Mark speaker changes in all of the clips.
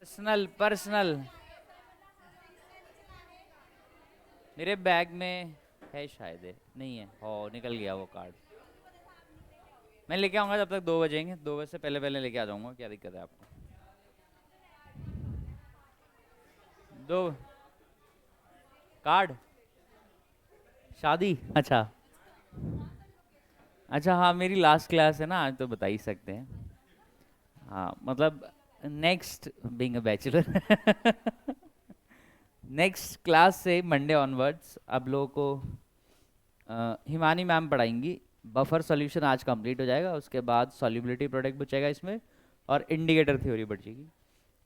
Speaker 1: Personal personal मेरे bag में है शायद है, नहीं है, हो निकल गया वो कार्ड। मैं लेके आऊंगा जब तक 2 बजेंगे, 2 बजे से पहले पहले लेके आ जाऊंगा, क्या दिक्कत है आपको? दो कार्ड शादी, अच्छा। अच्छा हाँ, मेरी लास्ट क्लास है ना आज, तो बता ही सकते हैं। हाँ मतलब next being a bachelor next class से मंडे ऑनवर्ड्स आप लोगों को हिमानी मैम पढ़ाएंगी। बफर सॉल्यूशन आज कंप्लीट हो जाएगा, उसके बाद सॉल्युबिलिटी प्रोडक्ट बचेगा इसमें, और इंडिकेटर थ्योरी बचेगी,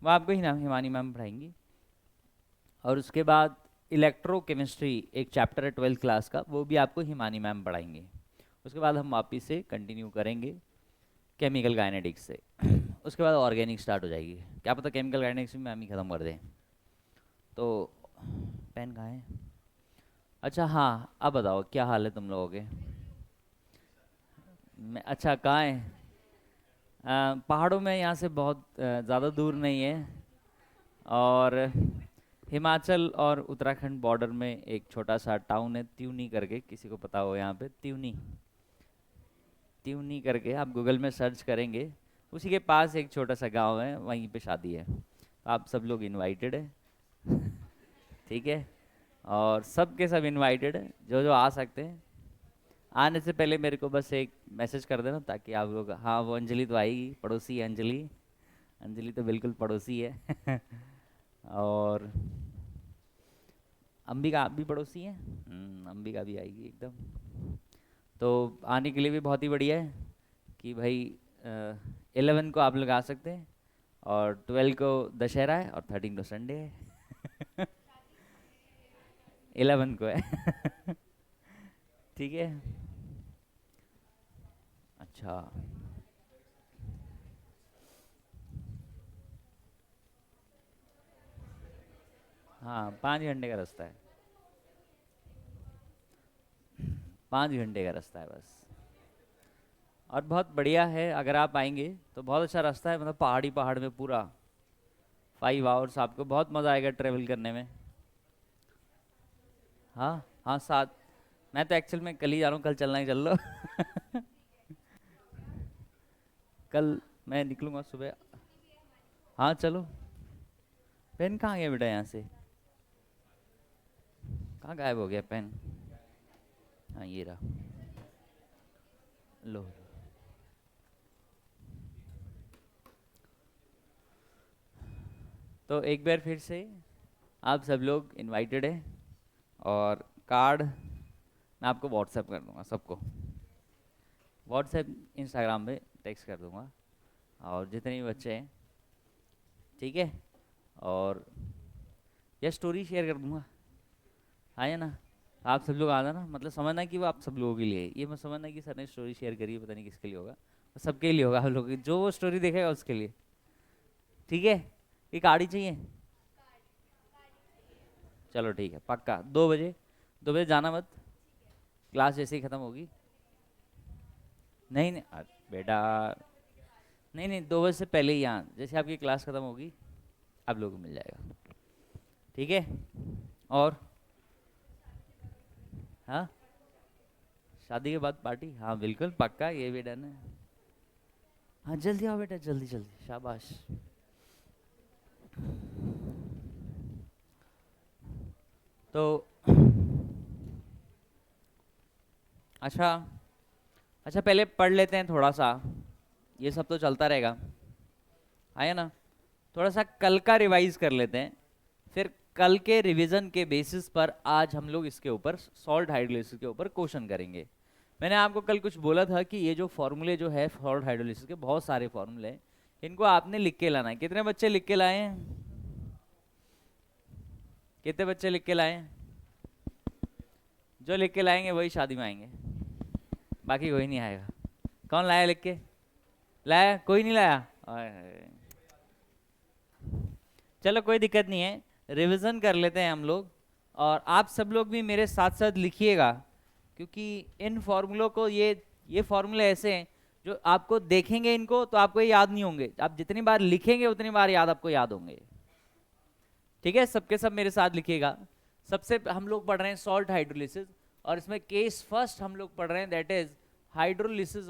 Speaker 1: वो आपको हिमानी मैम पढ़ाएंगी। और उसके बाद इलेक्ट्रोकेमिस्ट्री एक चैप्टर है 12th क्लास का, वो भी आपको हिमानी मैम पढ़ाएंगे। उसके बाद हम वापस से कंटिन्यू करेंगे केमिकल काइनेटिक्स से उसके बाद ऑर्गेनिक स्टार्ट हो जाएगी, क्या पता केमिकल काइनेटिक्स में मैम ही ख़त्म कर दें। तो पेन कहाँ है? अच्छा हाँ, अब बताओ क्या हाल है तुम लोगों के? अच्छा कहाँ है? पहाड़ों में, यहाँ से बहुत ज़्यादा दूर नहीं है। और हिमाचल और उत्तराखंड बॉर्डर में एक छोटा सा टाउन है त्यूनी करके, किसी को पता हो यहाँ पे त्यूनी? त्यूनी करके आप गूगल में सर्च करेंगे, उसी के पास एक छोटा सा गांव है, वहीं पे शादी है। तो आप सब लोग इनवाइटेड है ठीक है, और सब के सब इनवाइटेड है, जो जो आ सकते हैं। आने से पहले मेरे को बस एक मैसेज कर देना, ताकि आप लोग, हाँ वो अंजलि तो आएगी, पड़ोसी है अंजलि, अंजलि तो बिल्कुल पड़ोसी है और अंबिका आप भी पड़ोसी हैं, अंबिका भी आएगी एकदम। तो आने के लिए भी बहुत ही बढ़िया है कि भाई 11 को आप लोग आ सकते हैं, और 12 को दशहरा है, और 13 को संडे है 11 को है ठीक है। अच्छा हाँ, 5 घंटे का रास्ता है, 5 घंटे का रास्ता है बस। और बहुत बढ़िया है, अगर आप आएंगे तो बहुत अच्छा रास्ता है, मतलब पहाड़ी पहाड़ में पूरा 5 आवर्स, आपको बहुत मज़ा आएगा ट्रेवल करने में। हाँ हाँ, साथ। मैं तो एक्चुअल में कल ही जा रहा हूँ, कल चलना ही चल लो कल मैं निकलूँगा सुबह। हाँ चलो। पेन कहाँ गया बेटा यहाँ से? कहाँ गायब हो गया पेन? हाँ ये रहा, लो। तो एक बार फिर से आप सब लोग इनवाइटेड हैं, और कार्ड मैं आपको व्हाट्सएप कर दूंगा सबको, व्हाट्सएप इंस्टाग्राम पे टेक्स्ट कर दूंगा, और जितने भी बच्चे हैं, ठीक है। और यह स्टोरी शेयर कर दूंगा, आया ना? आप सब लोग आना ना, मतलब समझना कि वो आप सब लोगों के लिए है। ये मत समझना कि सर ने स्टोरी शेयर करी है पता नहीं किसके लिए होगा, वो सबके लिए होगा, आप लोग जो वो स्टोरी देखेगा उसके लिए, ठीक है। ये कार्ड ही चाहिए? चलो ठीक है, पक्का 2 बजे, 2 बजे जाना मत, क्लास जैसे ही ख़त्म होगी। नहीं नहीं बेटा, नहीं नहीं, 2 बजे से पहले ही यहाँ, जैसे आपकी क्लास ख़त्म होगी आप लोगों को मिल जाएगा, ठीक है। और हाँ, शादी के बाद पार्टी, हाँ बिल्कुल पक्का, ये भी डन है। हाँ जल्दी आओ बेटा, जल्दी जल्दी, शाबाश। तो अच्छा, अच्छा पहले पढ़ लेते हैं थोड़ा सा, ये सब तो चलता रहेगा, आया ना? थोड़ा सा कल का रिवाइज कर लेते हैं, फिर कल के रिवीजन के बेसिस पर आज हम लोग इसके ऊपर सॉल्ट हाइड्रोलिसिस के ऊपर क्वेश्चन करेंगे। मैंने आपको कल कुछ बोला था कि ये जो फॉर्मूले जो है सॉल्ट हाइड्रोलिसिस के, बहुत सारे फॉर्मूले हैं, इनको आपने लिख के लाना है। कितने बच्चे लिख के लाए हैं? कितने बच्चे लिख के लाए हैं? जो लिख के लाएंगे वही शादी में आएंगे, बाकी कोई नहीं आएगा। कौन लाया लिख के? लाया कोई नहीं लाया? आय हाय। चलो कोई दिक्कत नहीं है, रिवीजन कर लेते हैं हम लोग, और आप सब लोग भी मेरे साथ साथ लिखिएगा, क्योंकि इन फॉर्मूलों को, ये फॉर्मूले ऐसे हैं जो आपको देखेंगे इनको तो आपको ये याद नहीं होंगे, आप जितनी बार लिखेंगे उतनी बार याद आपको याद होंगे। ठीक है, सबके सब मेरे साथ लिखिएगा। सबसे हम लोग पढ़ रहे हैं सॉल्ट हाइड्रोलिसिस, और इसमें केस फर्स्ट हम लोग पढ़ रहे हैं, that is hydrolysis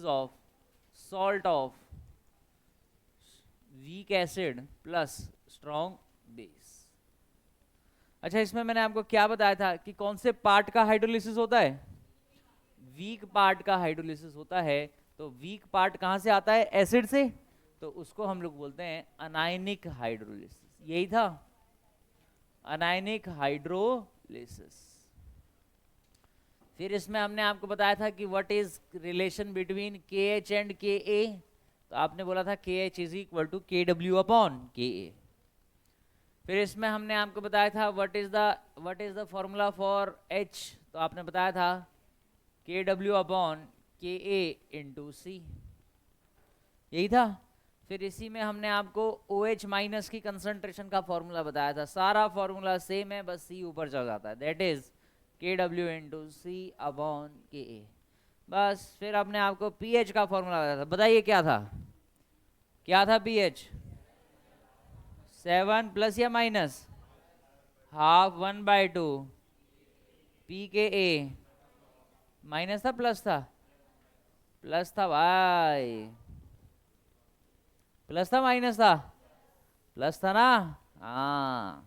Speaker 1: of salt of weak acid plus strong base. अच्छा, इसमें मैंने आपको क्या बताया था कि कौन से पार्ट का हाइड्रोलिसिस होता है? वीक पार्ट का हाइड्रोलिसिस होता है। तो वीक पार्ट कहां से आता है? एसिड से। तो उसको हम लोग बोलते हैं अनायनिक हाइड्रोलिसिस। यही था, अनायनिक हाइड्रोलिसिस। फिर इसमें हमने आपको बताया था कि what is relation between KH and KA। तो आपने बोला था KH is equal to KW upon KA। फिर इसमें हमने आपको बताया था what is the formula for H। तो आपने बताया था KW upon KA into C, यही था। फिर इसी में हमने आपको OH माइनस की कंसंट्रेशन का फॉर्मूला बताया था। सारा फॉर्मूला सेम है, बस C ऊपर चल जाता है, that is KW into C upon KA। बस फिर हमने आपको pH का फॉर्मूला बताया था। बताइए क्या था? क्या था pH? 7 प्लस या माइनस? Half 1/2 pKa। माइनस था प्लस था? प्लस था भाई। प्लस था माइनस था? प्लस था ना? हाँ।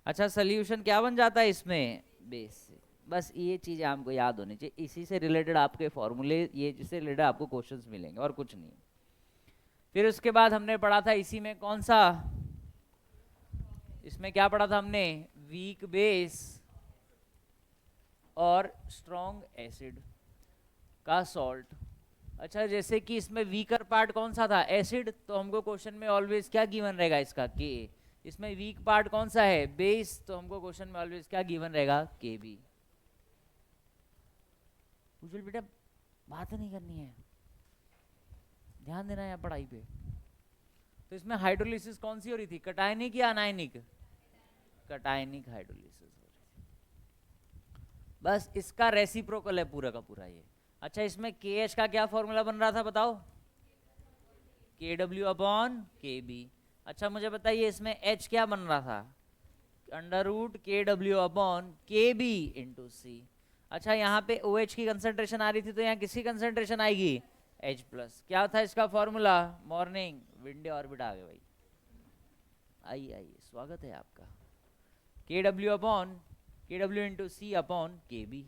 Speaker 1: अच्छा, सोल्यूशन क्या बन जाता है इसमें? बेस से। बस ये चीज आपको याद होनी चाहिए, इसी से रिलेटेड आपके फॉर्मूले, ये जिससे रिलेटेड आपको क्वेश्चंस मिलेंगे और कुछ नहीं। फिर उसके बाद हमने पढ़ा था इसी में कौन सा, इसमें क्या पढ़ा था हमने? वीक बेस और स्ट्रॉन्ग एसिड का सॉल्ट। अच्छा, जैसे कि इसमें वीकर पार्ट कौन सा था? एसिड। तो हमको क्वेश्चन में ऑलवेज क्या गिवन रहेगा इसका? के। इसमें वीक पार्ट कौन सा है? बेस। तो हमको क्वेश्चन में ऑलवेज क्या गिवन रहेगा? के बी। उज्जवल बेटा बात नहीं करनी है, ध्यान देना है पढ़ाई पे। तो इसमें हाइड्रोलिसिस कौन सी हो रही थी? कटायनिक या अनायनिक? कटायनिक हाइड्रोलिसिस हो रही थी। बस इसका रेसिप्रोकल है पूरा का पूरा ये। अच्छा, इसमें KH का क्या फॉर्मूला बन रहा था बताओ? KW upon KB। अच्छा, मुझे बताइए इसमें H क्या बन रहा था? Under root KW upon KB into C। अच्छा, यहाँ पे OH की कंसेंट्रेशन आ रही थी, तो यहाँ किसकी कंसेंट्रेशन आएगी? H plus. क्या था इसका फॉर्मूला? मॉर्निंग विंडे ऑर्बिट आ गए भाई। आइए आइए, स्वागत है आपका। KW upon KW into C upon KB,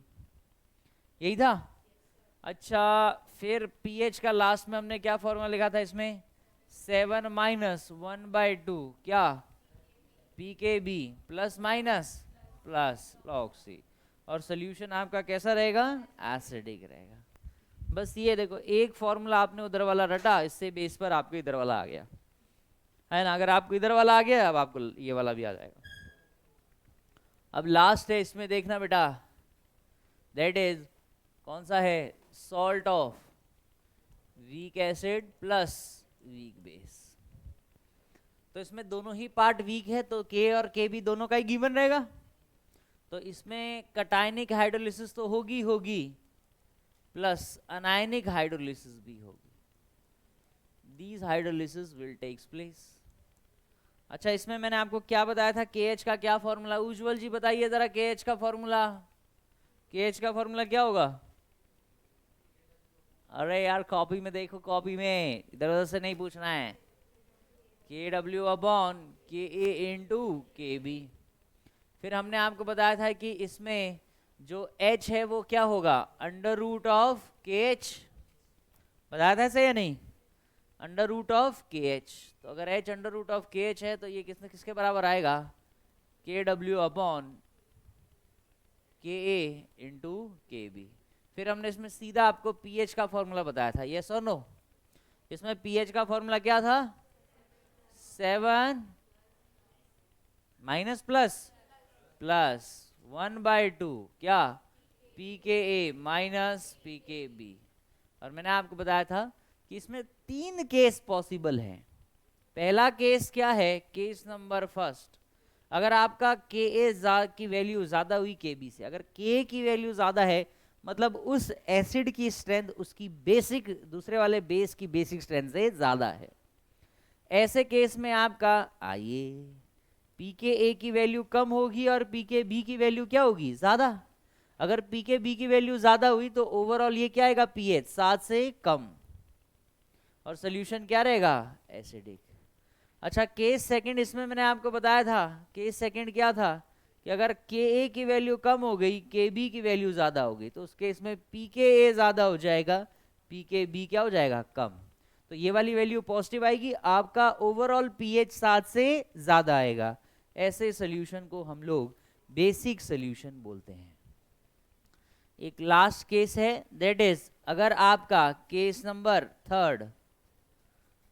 Speaker 1: यही था। अच्छा, फिर pH का लास्ट में हमने क्या फॉर्मूला लिखा था इसमें? 7 माइनस 1/2 क्या? pKb plus minus plus log C। और सोल्यूशन आपका कैसा रहेगा? एसिडिक रहेगा। बस ये देखो, एक फॉर्मूला आपने उधर वाला रटा, इससे बेस पर आपको इधर वाला आ गया है ना। अगर आपको इधर वाला आ गया, अब आपको ये वाला भी आ जाएगा। अब लास्ट है इसमें, देखना बेटा, दैट इज कौन सा है? Salt of weak acid plus weak base. तो इसमें दोनों ही पार्ट वीक है, तो K और K भी दोनों का ही गिवन रहेगा। तो इसमें कटायनिक हाइड्रोलिसिस तो होगी होगी, प्लस अनायनिक हाइड्रोलिसिस भी होगी। These hydrolysis will takes place. अच्छा, इसमें मैंने आपको क्या बताया था? KH का क्या फॉर्मूला? उज्जवल जी बताइए जरा, KH का फॉर्मूला। KH का फॉर्मूला क्या होगा? अरे यार कॉपी में देखो, कॉपी में, इधर उधर से नहीं पूछना है। KW upon KA into KB। फिर हमने आपको बताया था कि इसमें जो H है वो क्या होगा? Under root of KH। बताया था ऐसे या नहीं? Under root of KH। तो अगर H under root of KH है तो ये किसने किसके बराबर आएगा? KW upon KA into KB। फिर हमने इसमें सीधा आपको pH का फॉर्मूला बताया था, यस और नो? इसमें pH का फॉर्मूला क्या था? 7 माइनस प्लस प्लस 1/2 क्या? pKa minus pKb। और मैंने आपको बताया था कि इसमें 3 केस पॉसिबल है। पहला केस क्या है? केस नंबर फर्स्ट, अगर आपका Ka की वैल्यू ज्यादा हुई Kb से, अगर K की वैल्यू ज्यादा है, मतलब उस एसिड की स्ट्रेंथ उसकी बेसिक दूसरे वाले बेस की बेसिक स्ट्रेंथ से ज्यादा है। ऐसे केस में आपका आइए पीके ए की वैल्यू कम होगी और पीके बी की वैल्यू क्या होगी, ज्यादा। अगर पीके बी की वैल्यू ज्यादा हुई तो ओवरऑल ये क्या आएगा, पीएच 7 से कम, और सोल्यूशन क्या रहेगा, एसिडिक। अच्छा केस सेकंड, इसमें मैंने आपको बताया था केस सेकंड क्या था कि अगर के ए की वैल्यू कम हो गई, के बी की वैल्यू ज्यादा हो गई, तो उस केस में पी के ए ज्यादा हो जाएगा, पी के बी क्या हो जाएगा, कम। तो ये वाली वैल्यू पॉजिटिव आएगी, आपका ओवरऑल पीएच 7 से ज्यादा आएगा। ऐसे सोल्यूशन को हम लोग बेसिक सोल्यूशन बोलते हैं। एक लास्ट केस है, दैट इज अगर आपका केस नंबर थर्ड,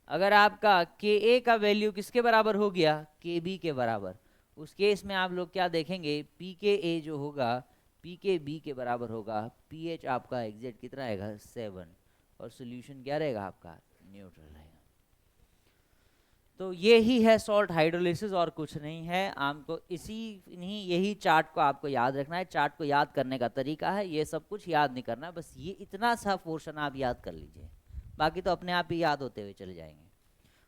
Speaker 1: अगर आपका के ए का वैल्यू किसके बराबर हो गया, के बी के बराबर, उस केस में आप लोग क्या देखेंगे, पी के ए जो होगा पी के बी के बराबर होगा, पीएच आपका एग्जैक्ट कितना आएगा, 7, और सोल्यूशन क्या रहेगा आपका, न्यूट्रल रहेगा। तो ये ही है सॉल्ट हाइड्रोलिसिस, और कुछ नहीं है। आपको यही चार्ट को आपको याद रखना है। चार्ट को याद करने का तरीका है, ये सब कुछ याद नहीं करना, बस ये इतना सा पोर्शन आप याद कर लीजिए, बाकी तो अपने आप ही याद होते हुए चले जाएंगे।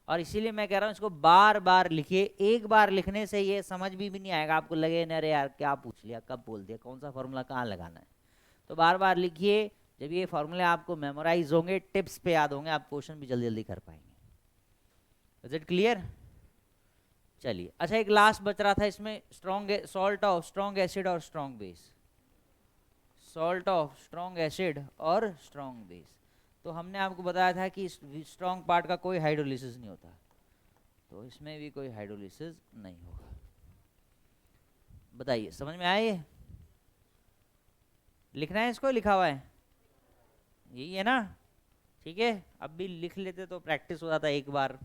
Speaker 1: और इसीलिए मैं कह रहा हूँ इसको बार बार लिखिए, एक बार लिखने से ये समझ भी नहीं आएगा, आपको लगे न अरे यार क्या पूछ लिया, कब बोल दिया, कौन सा फॉर्मूला कहाँ लगाना है। तो बार बार लिखिए, जब ये फॉर्मूले आपको मेमोराइज होंगे, टिप्स पे याद होंगे, आप क्वेश्चन भी जल्दी जल्दी कर पाएंगे। Is it clear? चलिए, अच्छा एक लास्ट बच रहा था इसमें, strong salt of strong acid और strong base, salt of strong acid और स्ट्रॉन्ग बेस। तो हमने आपको बताया था कि स्ट्रॉन्ग पार्ट का कोई हाइड्रोलिसिस नहीं होता, तो इसमें भी कोई हाइड्रोलिसिस नहीं होगा। बताइए समझ में आया? ये लिखना है इसको, लिखा हुआ है यही है ना, ठीक है। अब भी लिख लेते तो प्रैक्टिस हो जाता एक बार,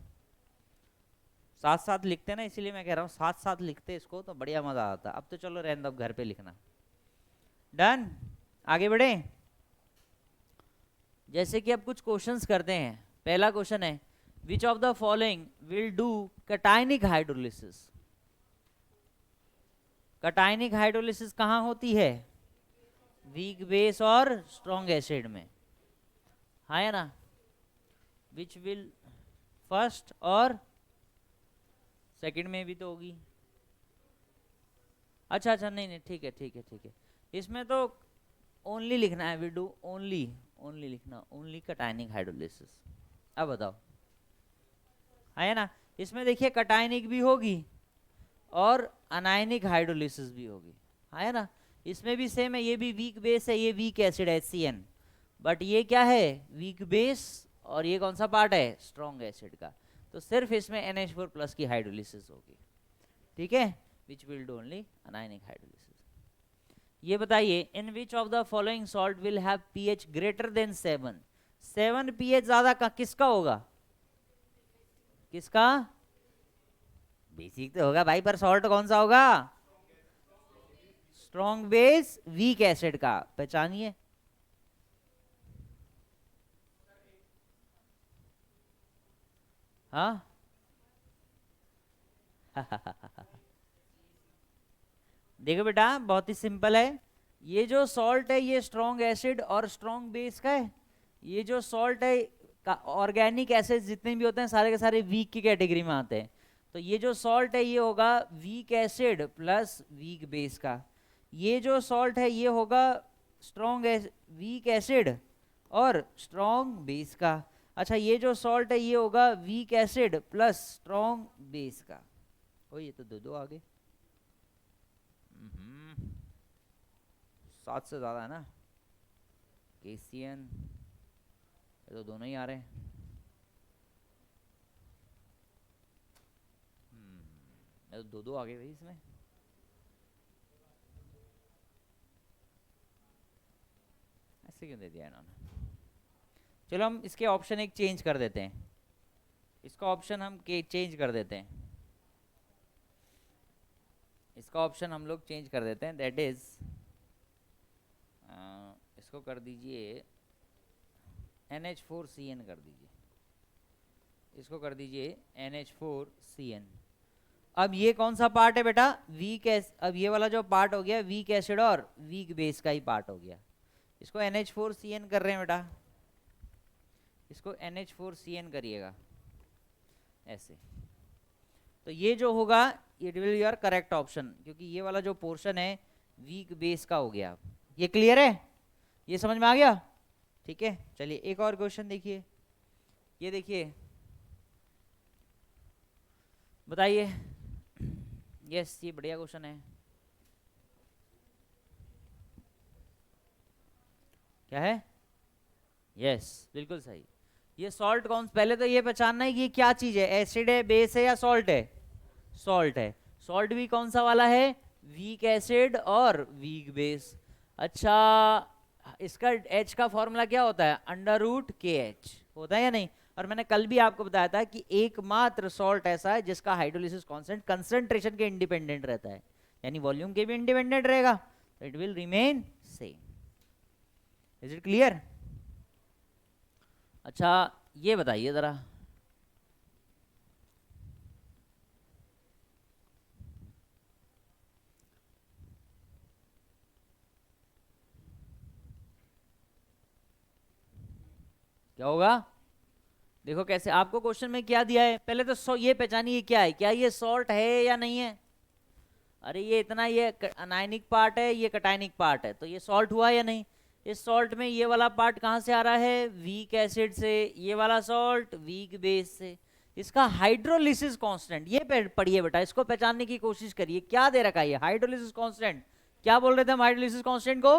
Speaker 1: साथ साथ लिखते ना, इसीलिए मैं कह रहा हूँ साथ साथ लिखते इसको तो बढ़िया मजा आता। अब तो चलो रहने दो, अब घर पे लिखना। डन, आगे बढ़े। जैसे कि अब कुछ क्वेश्चंस करते हैं। पहला क्वेश्चन है, विच of the following will do cationic hydrolysis. Cationic hydrolysis कहाँ होती है, वीक बेस और स्ट्रॉन्ग एसिड में, है ना। विच विल, फर्स्ट और सेकंड में भी तो होगी। अच्छा अच्छा, नहीं नहीं, ठीक है ठीक है ठीक है, इसमें तो ओनली लिखना है, वी डू ओनली, ओनली लिखना, ओनली कटायनिक हाइड्रोलिसिस। अब बताओ, है ना। इसमें देखिए कटायनिक भी होगी और अनायनिक हाइड्रोलिसिस भी होगी, है ना। इसमें भी सेम है, ये भी वीक बेस है, ये वीक एसिड है HCN, बट ये क्या है, वीक बेस, और ये कौन सा पार्ट है, स्ट्रॉन्ग एसिड का। तो सिर्फ इसमें NH4 प्लस की हाइड्रोलिसिस होगी, ठीक है, which will do only anionic hydrolysis. ये बताइए, in which of the following salt will have pH greater than 7। 7 pH ज्यादा का किसका होगा, किसका, बेसिक तो होगा भाई, पर सॉल्ट कौन सा होगा, स्ट्रॉन्ग बेस वीक एसिड का, पहचानिए। हाँ देखो बेटा, बहुत ही सिंपल है। ये जो सॉल्ट है ये स्ट्रॉन्ग एसिड और स्ट्रॉन्ग बेस का है। ये जो सॉल्ट है का ऑर्गेनिक एसिड जितने भी होते हैं सारे के सारे वीक की कैटेगरी में आते हैं। तो ये जो सॉल्ट है ये होगा weak acid plus weak base का। ये जो सॉल्ट है ये होगा स्ट्रॉन्ग वीक एसिड और स्ट्रॉन्ग बेस का। अच्छा ये जो सॉल्ट है ये होगा weak acid plus strong base का। ओ ये तो दो आगे, 7 से ज़्यादा है ना, KCN, ये तो दोनों ही आ रहे हैं। ये तो दो आ गए भाई इसमें। ऐसे क्यों दे दिया इन्होंने। चलो हम इसके ऑप्शन एक चेंज कर देते हैं, इसका ऑप्शन हम चेंज कर देते हैं, इसका ऑप्शन हम लोग चेंज कर देते हैं, दैट इज इसको कर दीजिए NH4CN कर दीजिए, इसको कर दीजिए NH4CN। अब ये कौन सा पार्ट है बेटा, वीक अब ये वाला जो पार्ट हो गया वीक एसिड और वीक बेस का ही पार्ट हो गया। इसको NH4CN कर रहे हैं बेटा, इसको NH4CN करिएगा ऐसे। तो ये जो होगा ये विल योर करेक्ट ऑप्शन, क्योंकि ये वाला जो पोर्शन है वीक बेस का हो गया। ये क्लियर है, ये समझ में आ गया? ठीक है, चलिए एक और क्वेश्चन देखिए। ये देखिए, बताइए। यस, ये बढ़िया क्वेश्चन है। क्या है? यस, बिल्कुल सही। ये सॉल्ट कौन, पहले तो ये पहचानना है कि ये क्या चीज है, एसिड है, बेस है या सॉल्ट है? सॉल्ट है। सॉल्ट भी कौन सा वाला है? वीक एसिड और वीक बेस। अच्छा, इसका H का फॉर्मूला क्या होता है? √KH होता है या नहीं? और मैंने कल भी आपको बताया था कि एकमात्र सॉल्ट ऐसा है जिसका हाइड्रोलिसिस कांस्टेंट कंसंट्रेशन के इंडिपेंडेंट रहता है, यानी वॉल्यूम के भी इंडिपेंडेंट रहेगा, तो it will remain same. Is it clear? अच्छा, ये बताइए जरा, क्या होगा? देखो कैसे, आपको क्वेश्चन में क्या दिया है, पहले तो ये पहचानिए क्या है, क्या ये सॉल्ट है या नहीं है? अरे ये इतना, ये अनायनिक पार्ट है, ये कटायनिक पार्ट है, तो ये सॉल्ट हुआ या नहीं? इस सॉल्ट में ये वाला पार्ट कहाँ से आ रहा है? वीक एसिड से। ये वाला सॉल्ट वीक बेस से। इसका हाइड्रोलिसिस कांस्टेंट ये पढ़िए बेटा, इसको पहचानने की कोशिश करिए, क्या दे रखा है ये हाइड्रोलिसिस कांस्टेंट? क्या बोल रहे थे हम हाइड्रोलिसिस कांस्टेंट को?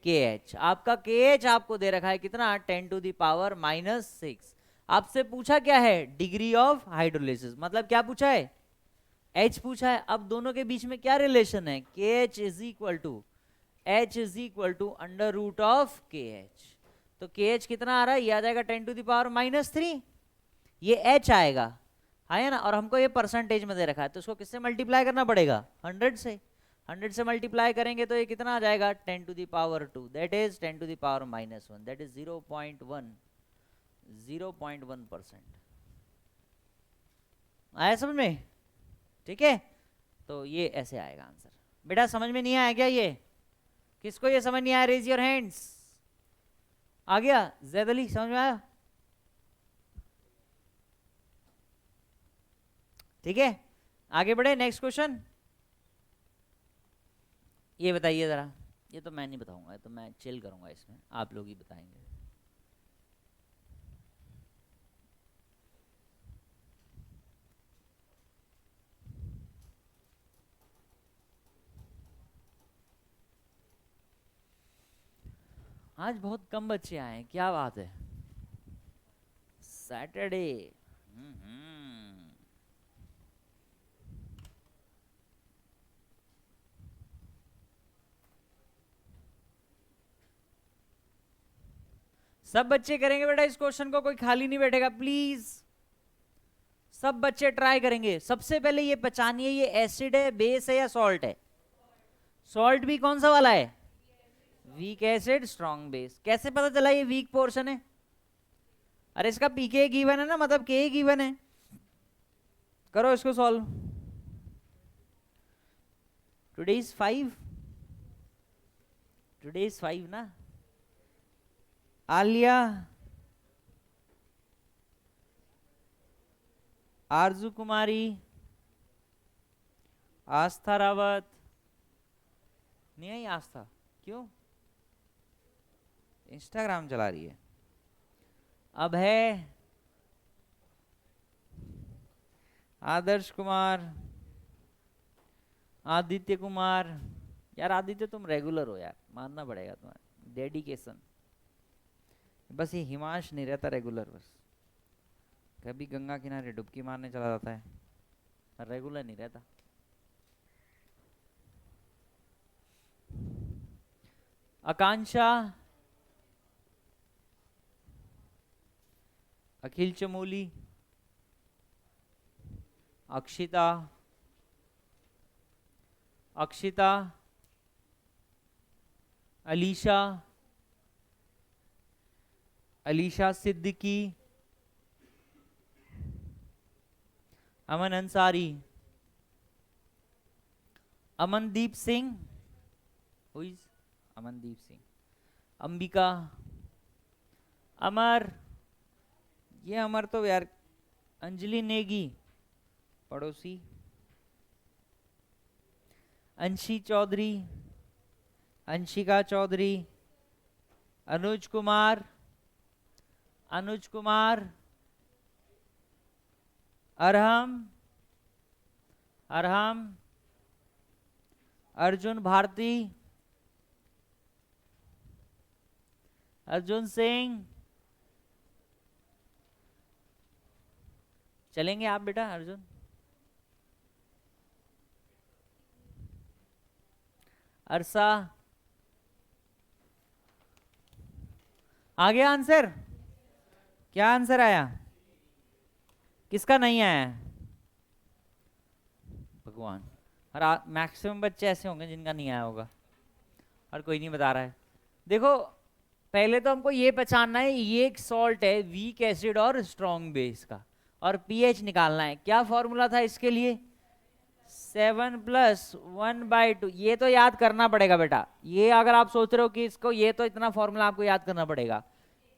Speaker 1: KH। आपका KH आपको दे रखा है कितना? 10⁻⁻⁶। आपसे पूछा क्या है? डिग्री ऑफ हाइड्रोलिसिस, मतलब क्या पूछा है? H पूछा है। अब दोनों के बीच में क्या रिलेशन है? KH is equal to H is equal to √KH। तो KH कितना आ रहा है? ये आ जाएगा 10⁻⁻3, ये H आएगा, है ना? और हमको ये परसेंटेज में दे रखा है, तो इसको किससे मल्टीप्लाई करना पड़ेगा? 100 से। 100 से मल्टीप्लाई करेंगे तो ये कितना आ जाएगा? 10⁻², दैट इज 10⁻⁻1, दैट इज 0.1%। आया समझ में? ठीक है, तो ये ऐसे आएगा आंसर। बेटा समझ में नहीं आया क्या ये? किसको ये समझ नहीं आया? Raise your hands. आ गया? जैद अली समझ में आया? ठीक है, आगे बढ़े, नेक्स्ट क्वेश्चन। ये बताइए जरा, ये तो मैं नहीं बताऊंगा, ये तो मैं चिल करूंगा, इसमें आप लोग ही बताएंगे। आज बहुत कम बच्चे आए हैं, क्या बात है? सैटरडे। सब बच्चे करेंगे बेटा इस क्वेश्चन को, कोई खाली नहीं बैठेगा प्लीज। सब बच्चे ट्राई करेंगे। सबसे पहले ये पहचानिए, ये एसिड है, बेस है या सॉल्ट है? सॉल्ट भी कौन सा वाला है? Weak acid strong base. कैसे पता चला ये वीक पोर्शन है? अरे इसका पीके गिवन है ना, मतलब के गिवन है। करो इसको solve. Today is 5, today is 5 ना। आलिया, आरजू कुमारी, आस्था रावत। नहीं आई आस्था? क्यों? इंस्टाग्राम चला रही है। अब है आदर्श कुमार, आदित्य कुमार। यार आदित्य तुम रेगुलर हो यार, मानना पड़ेगा तुम्हारा डेडिकेशन। बस ये हिमांश नहीं रहता रेगुलर, बस कभी गंगा किनारे डुबकी मारने चला जाता है, रेगुलर नहीं रहता। आकांक्षा, अखिल चमोली, अक्षिता, अक्षिता, अलीशा, अलीशा सिद्दीकी, अमन अंसारी, अमनदीप सिंह। Who is Amandeep Singh? अंबिका, अमर, ये अमर तो यार, अंजलि नेगी पड़ोसी, अंशी चौधरी, अंशिका चौधरी, अनुज कुमार, अनुज कुमार, अरहम, अरहम, अर्जुन भारती, अर्जुन सिंह, चलेंगे आप बेटा अर्जुन, अरसा, आ गया आंसर? क्या आंसर आया? किसका नहीं आया? भगवान, और मैक्सिमम बच्चे ऐसे होंगे जिनका नहीं आया होगा, और कोई नहीं बता रहा है। देखो पहले तो हमको ये पहचानना है, ये एक सॉल्ट है वीक एसिड और स्ट्रॉन्ग बेस का, और पीएच निकालना है। क्या फॉर्मूला था इसके लिए? 7+1/2। ये तो याद करना पड़ेगा बेटा, ये अगर आप सोच रहे हो कि इसको, ये तो इतना फॉर्मूला आपको याद करना पड़ेगा,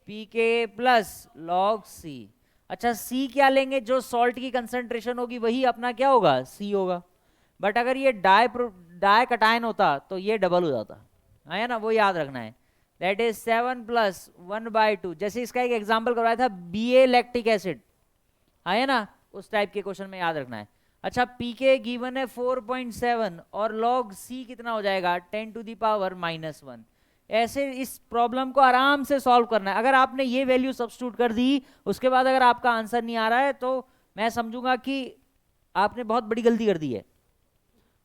Speaker 1: pK प्लस लॉग C। अच्छा C क्या लेंगे? जो सॉल्ट की कंसंट्रेशन होगी वही अपना क्या होगा? C होगा। बट अगर ये डाई कटायन होता तो ये डबल हो जाता है ना, वो याद रखना है। That is 7+1/2। जैसे इसका एक एग्जांपल करवाया था BA लैक्टिक एसिड, है ना, उस टाइप के क्वेश्चन में याद रखना है। अच्छा पीके गिवन है 4.7 और लॉग सी कितना हो जाएगा? 10⁻⁻1। ऐसे इस प्रॉब्लम को आराम से सॉल्व करना है। अगर आपने ये वैल्यू सब्स्टिट्यूट कर दी, उसके बाद अगर आपका आंसर नहीं आ रहा है तो मैं समझूंगा कि आपने बहुत बड़ी गलती कर दी है।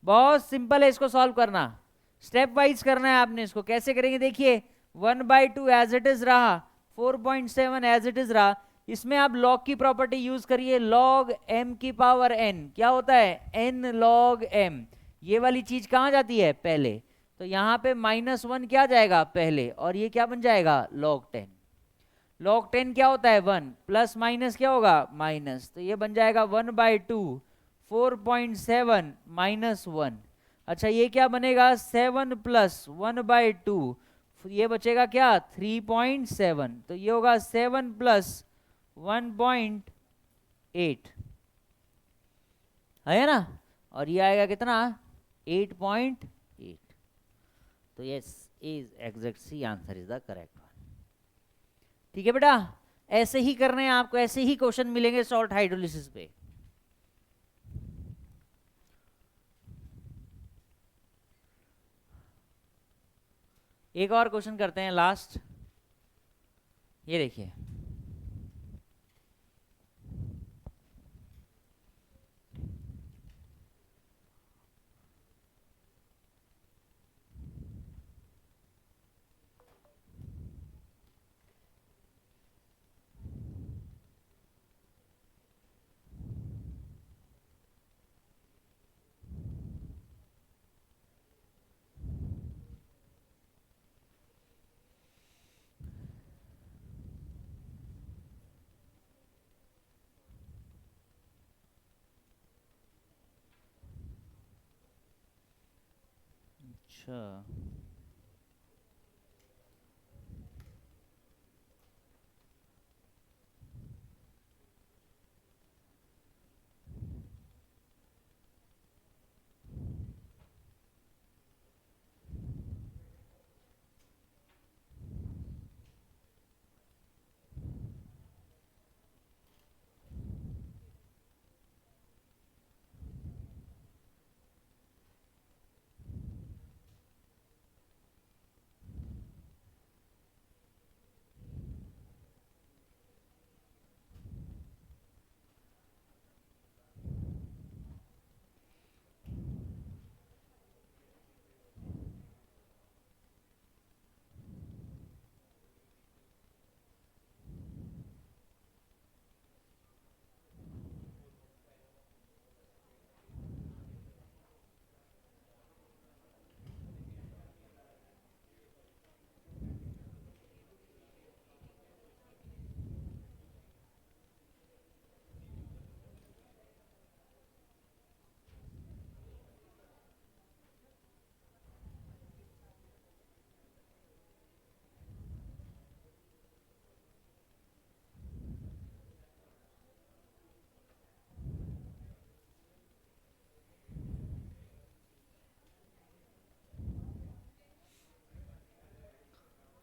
Speaker 1: बहुत सिंपल है इसको सॉल्व करना, स्टेप वाइज करना है आपने इसको। कैसे करेंगे देखिए, 1/2 एज इट इज रहा, 4.7 एज इट इज रहा, इसमें आप लॉग की प्रॉपर्टी यूज करिए, लॉग m की पावर n क्या होता है? n log m। ये वाली चीज कहां जाती है? पहले। तो यहाँ पे -1 क्या जाएगा? पहले, और ये क्या बन जाएगा? log 10। log 10 क्या होता है? 1, प्लस माइनस क्या होगा? माइनस। तो ये बन जाएगा 1/2, 4.7 -1। अच्छा ये क्या बनेगा? 7+1/2, ये बचेगा क्या? 3.7। तो ये होगा 7+1.8, है ना, और ये आएगा कितना? 8.8। तो yes is exact C answer is the correct one. ठीक है बेटा, ऐसे ही करने हैं आपको, ऐसे ही क्वेश्चन मिलेंगे सॉल्ट हाइड्रोलिसिस पे। एक और क्वेश्चन करते हैं लास्ट, ये देखिए। अच्छा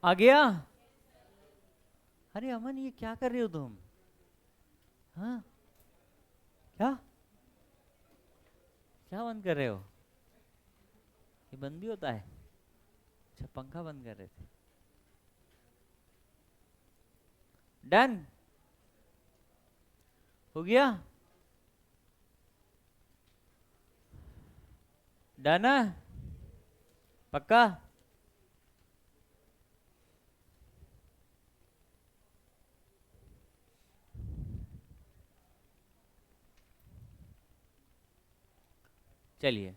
Speaker 1: आ गया? अरे अमन ये क्या कर रहे हो तुम? हाँ, क्या क्या बंद कर रहे हो? ये बंद भी होता है? अच्छा, पंखा बंद कर रहे थे। डन हो गया? डन है? पक्का? चलिए,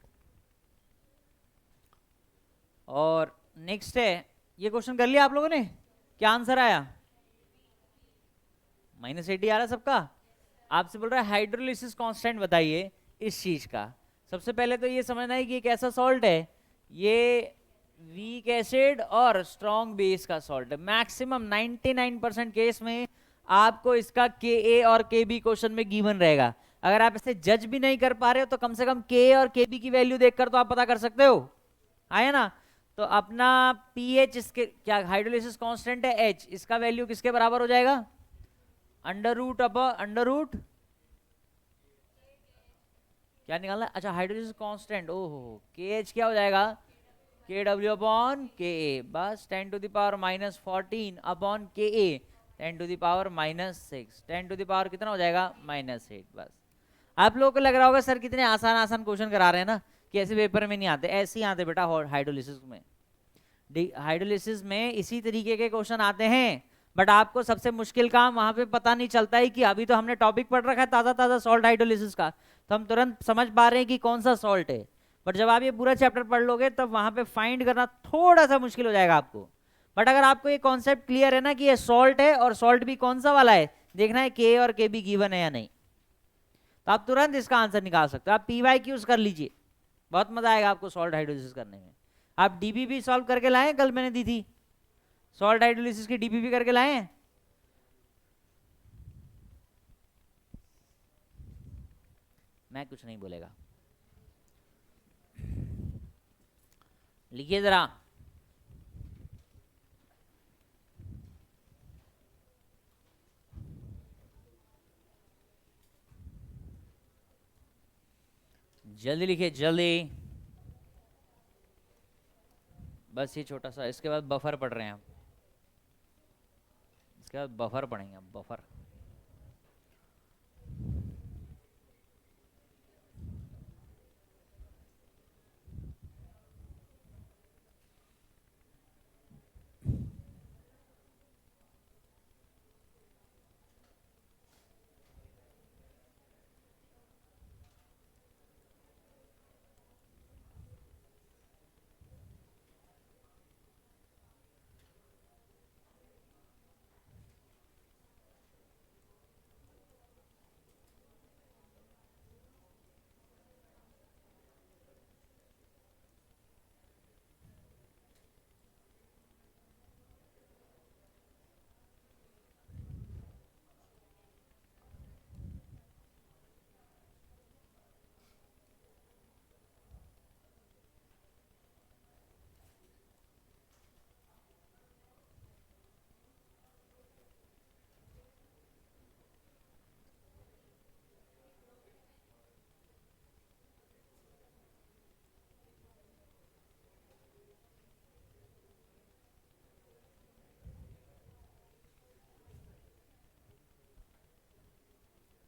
Speaker 1: और नेक्स्ट है, ये क्वेश्चन कर लिया आप लोगों ने? क्या आंसर आया? -80 आ रहा है सबका? आपसे बोल रहा है हाइड्रोलिसिस कांस्टेंट बताइए इस चीज का। सबसे पहले तो ये समझना है कि ये कैसा सॉल्ट है। ये वीक एसिड और स्ट्रॉन्ग बेस का सॉल्ट है। मैक्सिमम 99% केस में आपको इसका के और के बी क्वेश्चन में गिवन रहेगा। अगर आप इसे जज भी नहीं कर पा रहे हो तो कम से कम के और के बी की वैल्यू देखकर तो आप पता कर सकते हो। आया ना? तो अपना पीएच, इसके क्या हाइड्रोलिसिस कांस्टेंट है एच, इसका वैल्यू किसके बराबर हो जाएगा? Under root upon under root, क्या निकालना है? अच्छा, हाइड्रोलिसिस कांस्टेंट, ओहो, के एच क्या हो जाएगा? के डब्ल्यू अपॉन के ए, बस 10⁻14 अपॉन के ए 10⁻−6, 10 कितना हो जाएगा? -8। बस आप लोगों को लग रहा होगा सर कितने आसान आसान क्वेश्चन करा रहे हैं ना, कि ऐसे पेपर में नहीं आते। ऐसे ही आते बेटा हाइड्रोलिसिस में। हाइड्रोलिसिस में इसी तरीके के क्वेश्चन आते हैं, बट आपको सबसे मुश्किल काम वहां पे पता नहीं चलता है कि अभी तो हमने टॉपिक पढ़ रखा है ताजा ताजा सॉल्ट हाइड्रोलिसिस का, तो हम तुरंत समझ पा रहे हैं कि कौन सा सॉल्ट है। बट जब आप ये पूरा चैप्टर पढ़ लोगे तब वहां पे फाइंड करना थोड़ा सा मुश्किल हो जाएगा आपको। बट अगर आपको ये कॉन्सेप्ट क्लियर है ना कि ये सॉल्ट है, और सॉल्ट भी कौन सा वाला है, देखना है के और के बी गिवन है या नहीं, तो आप तुरंत इसका आंसर निकाल सकते हो। आप पीवाई क्यूज कर लीजिए, बहुत मजा आएगा आपको सॉल्ट हाइड्रोलिसिस करने में। आप डीबीबी सॉल्व करके लाए? कल मैंने दी थी सॉल्ट हाइड्रोलिसिस की डीबीबी करके लाए हैं? मैं कुछ नहीं बोलेगा, लिखिए जरा। जल्दी लिखिए जल्दी। बस ये छोटा सा, इसके बाद बफर पढ़ रहे हैं हम, इसके बाद बफर पढ़ेंगे हम, बफर।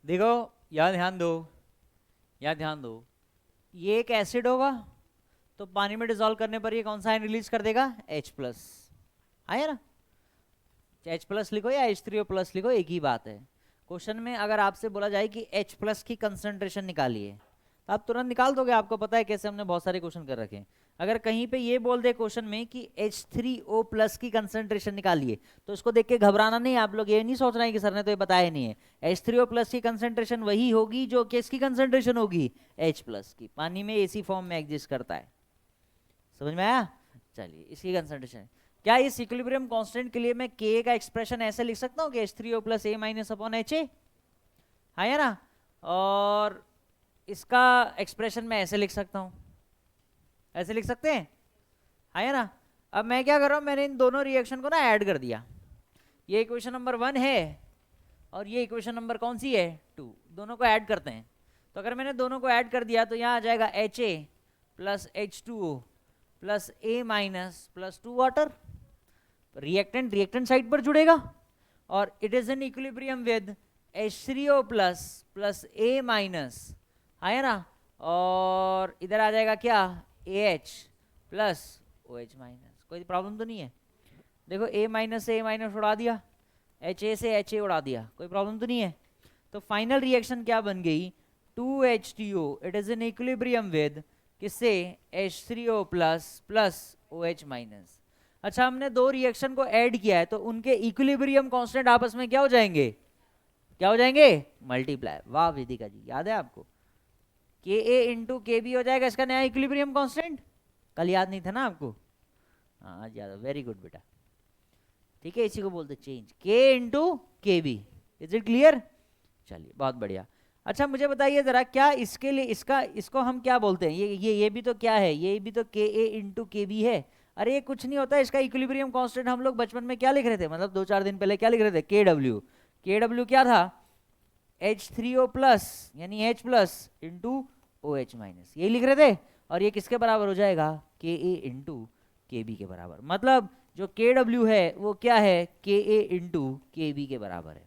Speaker 1: देखो, यहाँ ध्यान दो, यहाँ ध्यान दो, ये एक एसिड होगा तो पानी में डिसॉल्व करने पर ये कौन सा आयन रिलीज कर देगा? H+। आया ना? H+ लिखो या H3O+ लिखो, एक ही बात है। क्वेश्चन में अगर आपसे बोला जाए कि H+ की कंसंट्रेशन निकालिए, तो आप तुरंत निकाल दोगे, आपको पता है कैसे, हमने बहुत सारे क्वेश्चन कर रखे हैं। अगर कहीं पे ये बोल दे क्वेश्चन में कि H3O+ की कंसंट्रेशन निकालिए, तो इसको देख के घबराना नहीं, आप लोग ये नहीं सोच रहे हैं कि सर ने तो ये बताया नहीं है। H3O+ की कंसंट्रेशन वही होगी जो किसकी कंसंट्रेशन होगी? H+ की। पानी में एसी फॉर्म में एग्जिस्ट करता है, समझ में आया? चलिए, इसकी कंसंट्रेशन क्या, इस इक्विलिब्रियम कांस्टेंट के लिए मैं K का एक्सप्रेशन ऐसे लिख सकता हूँ कि H3O+A- है ना? और इसका एक्सप्रेशन मैं ऐसे लिख सकता हूँ, ऐसे लिख सकते हैं, है ना? अब मैं क्या कर रहा हूँ, मैंने इन दोनों रिएक्शन को ना ऐड कर दिया। ये इक्वेशन नंबर 1 है और ये इक्वेशन नंबर कौन सी है 2, दोनों को ऐड करते हैं। तो अगर मैंने दोनों को ऐड कर दिया तो यहाँ आ जाएगा HA plus H2O plus A minus plus 2 water, reactant reactant side पर जुड़ेगा और it is in equilibrium with H3O plus plus A minus, है ना, और इधर आ जाएगा क्या AH प्लस OH माइनस। कोई प्रॉब्लम तो नहीं है? देखो A माइनस से A माइनस उड़ा दिया, HA से HA उड़ा दिया, कोई प्रॉब्लम तो नहीं है? तो फाइनल रिएक्शन क्या बन गई 2HTO, it is in equilibrium with किससे H3O plus plus OH minus. अच्छा, हमने दो रिएक्शन को ऐड किया है तो उनके इक्विलिब्रियम कांस्टेंट आपस में क्या हो जाएंगे, क्या हो जाएंगे, मल्टीप्लाई। वाह वेदिका जी, याद है आपको? KA इंटू KB हो जाएगा इसका नया इक्विलिब्रियम कांस्टेंट। कल याद नहीं था ना आपको? हाँ आज याद, वेरी गुड बेटा। ठीक है, इसी को बोलते change, K into KB। Is it clear? चलिए बहुत बढ़िया। अच्छा मुझे बताइए जरा, क्या इसके लिए इसको हम क्या बोलते हैं? ये भी तो क्या है, ये भी तो KA इंटू KB है। अरे ये कुछ नहीं होता, इसका इक्विलिब्रियम कांस्टेंट हम लोग बचपन में क्या लिख रहे थे, मतलब 2-4 दिन पहले क्या लिख रहे थे, KW क्या था, H3O प्लस यानी H plus into OH minus, यही लिख रहे थे। और ये किसके बराबर हो जाएगा, KA इंटू KB के बराबर। मतलब जो KW है वो क्या है, KA इंटू KB के बराबर है।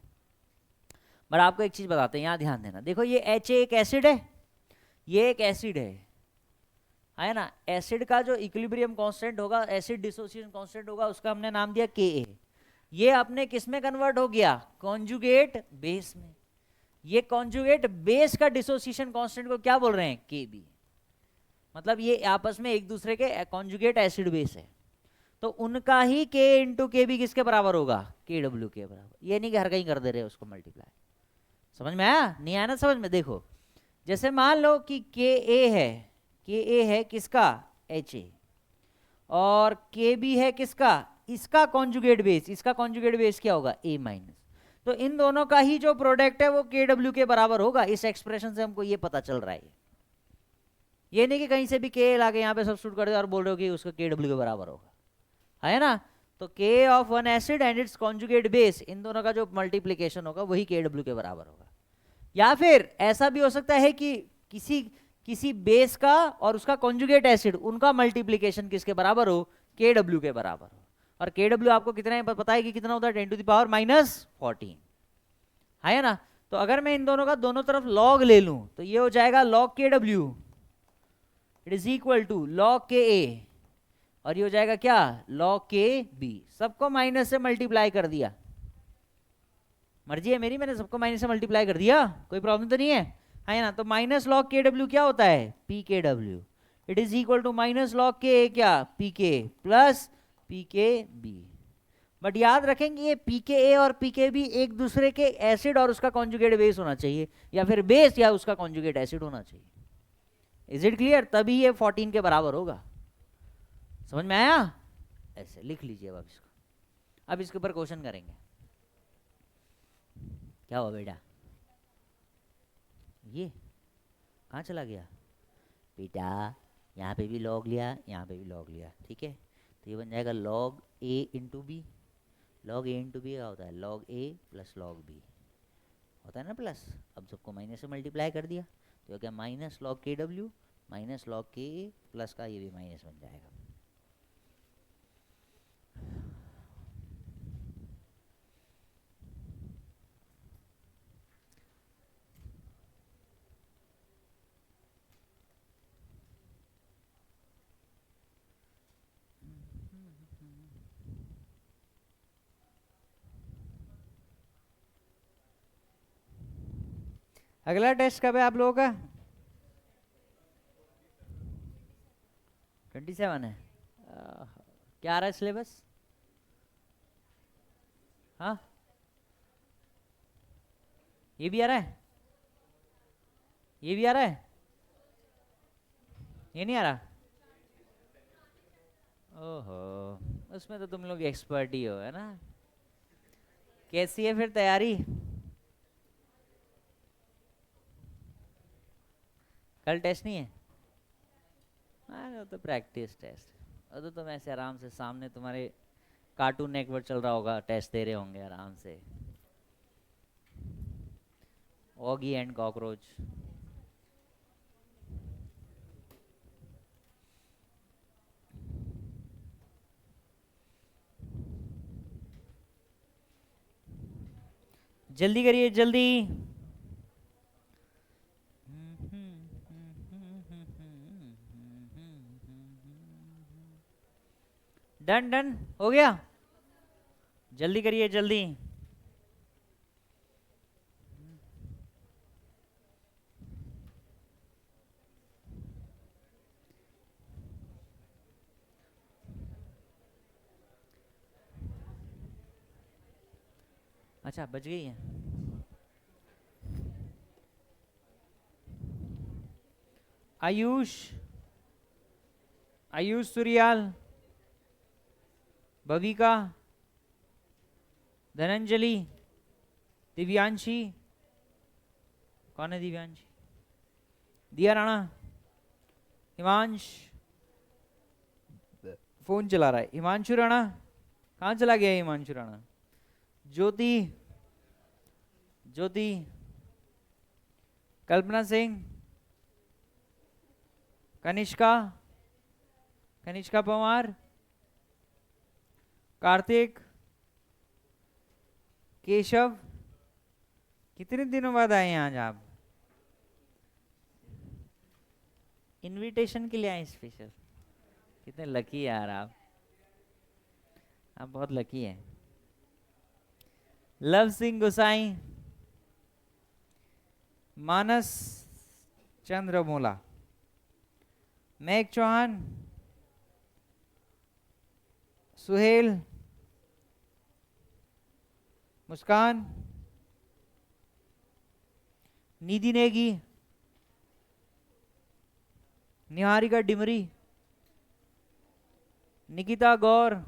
Speaker 1: पर आपको एक चीज बताते हैं, यहाँ ध्यान देना। देखो ये HA एक एसिड है, ये एक एसिड है ना। एसिड का जो इक्विलिब्रियम कांस्टेंट होगा, एसिड डिसोसिएशन कांस्टेंट होगा, उसका हमने नाम दिया KA। ये अपने किस में कन्वर्ट हो गया, कॉन्जुगेट बेस में। ये कॉन्जुगेट बेस का डिसोसिएशन कांस्टेंट को क्या बोल रहे हैं, KB। मतलब ये आपस में एक दूसरे के कॉन्जुगेट एसिड बेस है, तो उनका ही K इंटू KB किसके बराबर होगा, KW के बराबर। ये नहीं कि हर कहीं कर दे रहे उसको मल्टीप्लाई। समझ में आया, नहीं आया ना समझ में? देखो जैसे मान लो कि KA है किसका, HA, और KB है किसका, इसका कॉन्जुगेट बेस। इसका कॉन्जुगेट बेस क्या होगा, A माइनस। तो इन दोनों का ही जो प्रोडक्ट है वो KW के बराबर होगा। इस एक्सप्रेशन से हमको ये पता चल रहा है। ये नहीं कि कहीं से भी K लाके यहाँ पे सब्स्टिट्यूट कर दे और बोल रहे हो कि उसका KW के बराबर होगा, है ना। तो K of one acid and its conjugate base, इन दोनों का जो मल्टीप्लीकेशन होगा वही KW के बराबर होगा। या फिर ऐसा भी हो सकता है कि किसी बेस का और उसका कॉन्जुगेट एसिड, उनका मल्टीप्लीकेशन किसके बराबर हो, KW के बराबर हो। और KW आपको कितना है पता है कि कितना होता है, 10⁻⁻14, है ना। तो अगर मैं इन दोनों का दोनों तरफ लॉग ले लूं तो ये हो जाएगा log KW, it is equal to log KA, और ये हो जाएगा क्या, log KB। सबको माइनस से मल्टीप्लाई कर दिया, मर्जी है मेरी, मैंने सबको माइनस से मल्टीप्लाई कर दिया, कोई प्रॉब्लम तो नहीं है ना। तो माइनस लॉग KW क्या होता है, PKW, it is equal to minus log KA क्या, PK प्लस PKB। बट याद रखेंगे ये PKA और PKB एक दूसरे के एसिड और उसका कॉन्जुगेट बेस होना चाहिए, या फिर बेस या उसका कॉन्जुगेट एसिड होना चाहिए। Is it clear? तभी ये 14 के बराबर होगा। समझ में आया? ऐसे लिख लीजिए अब इसको। अब इसके ऊपर क्वेश्चन करेंगे। क्या हुआ बेटा, ये कहाँ चला गया बेटा? यहाँ पे भी लॉग लिया, यहाँ पे भी लॉग लिया, ठीक है। तो ये बन जाएगा log A into B. log A into B क्या होता है, log A plus log B होता है ना प्लस। अब सबको माइनस से मल्टीप्लाई कर दिया तो क्या, minus log KW minus log KA plus का ये भी माइनस बन जाएगा। अगला टेस्ट कब है आप लोगों का? 27 है। क्या आ रहा है सिलेबस? हाँ ये भी आ रहा है, ये भी आ रहा है, ये नहीं आ रहा? ओहो, उसमें तो तुम लोग एक्सपर्ट ही हो, है ना। कैसी है फिर तैयारी? कल टेस्ट नहीं है? हाँ वो तो प्रैक्टिस टेस्ट। तो मैं ऐसे आराम से सामने तुम्हारे कार्टून नेटवर्क चल रहा होगा, टेस्ट दे रहे होंगे आराम से। Oggy and cockroach. जल्दी करिए जल्दी। डन डन हो गया। जल्दी करिए जल्दी। अच्छा बच गई है। आयुष, आयुष सुरियाल, भविका, धनंजलि, दिव्यांशी। कौन है दिव्यांशी? दिया राणा, हिमांश फोन चला रहा है। हिमांशु राणा कहाँ चला गया? हिमांशु राणा। ज्योति, ज्योति, कल्पना सिंह, कनिष्का, कनिष्का पवार, कार्तिक, केशव। कितने दिनों बाद आए हैं आज आप? इनविटेशन के लिए आए स्पेशल। कितने लकी यार आप बहुत लकी हैं। लव सिंह गोसाई, मानस चंद्र मोला, मेघ चौहान, सुहेल, मुस्कान, निधि नेगी, निहारिका डिमरी, निकिता गौर,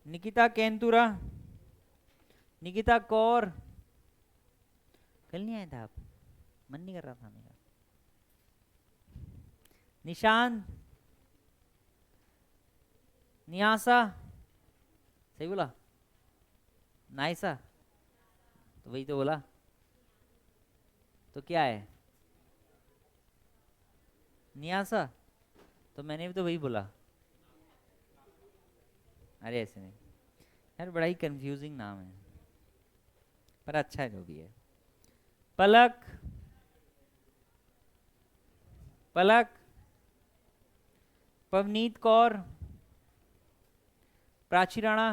Speaker 1: निकिता केंतुरा, निकिता कौर। कल नहीं आया था आप? मन नहीं कर रहा था आने का। निशांत, नियासा, सही बोला? नाइसा, तो वही तो बोला। तो क्या है? नियासा, तो मैंने भी तो वही बोला। अरे ऐसे नहीं यार, बड़ा ही कंफ्यूजिंग नाम है, पर अच्छा है जो भी है। पलक, पलक, पवनीत कौर, प्राची राणा,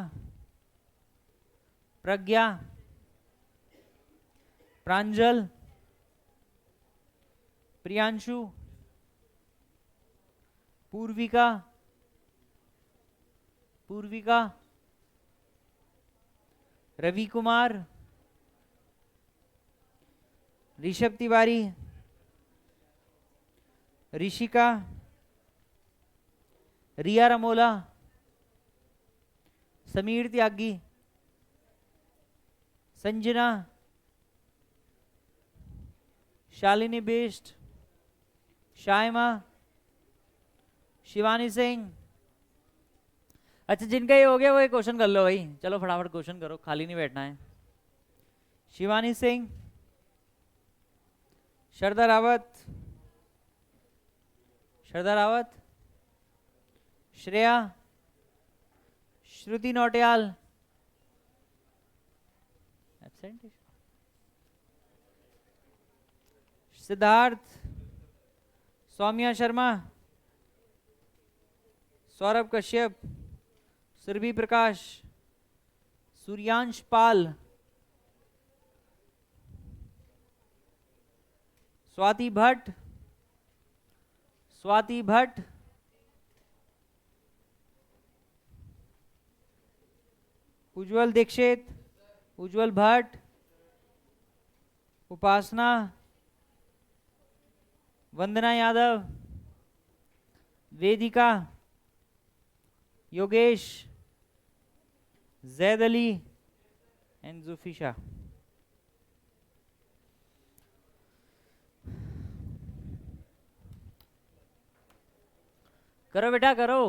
Speaker 1: प्रज्ञा, प्रांजल, प्रियांशु, पूर्विका, पूर्विका, रवि कुमार, ऋषभ तिवारी, ऋषिका, रिया रमोला, समीर त्यागी, संजना, शालिनी बेस्ट, शायमा, शिवानी सिंह। अच्छा जिनका ये हो गया वो एक क्वेश्चन कर लो भाई, चलो फटाफट क्वेश्चन करो, खाली नहीं बैठना है। Shivani Singh, Shraddha Rawat, Shraddha Rawat, Shreya, Shruti Nautiyal, absent, Siddharth, Saumya Sharma, Saurabh Kashyap, Surabhi Prakash, Suryansh Pal, Swati Bhatt, Swati Bhatt, Ujjwal Dixit, Ujjwal Bhatt, Upasana, Vandana Yadav, Vedika, Yogesh, Zaid Ali and Zufisha. करो बेटा करो।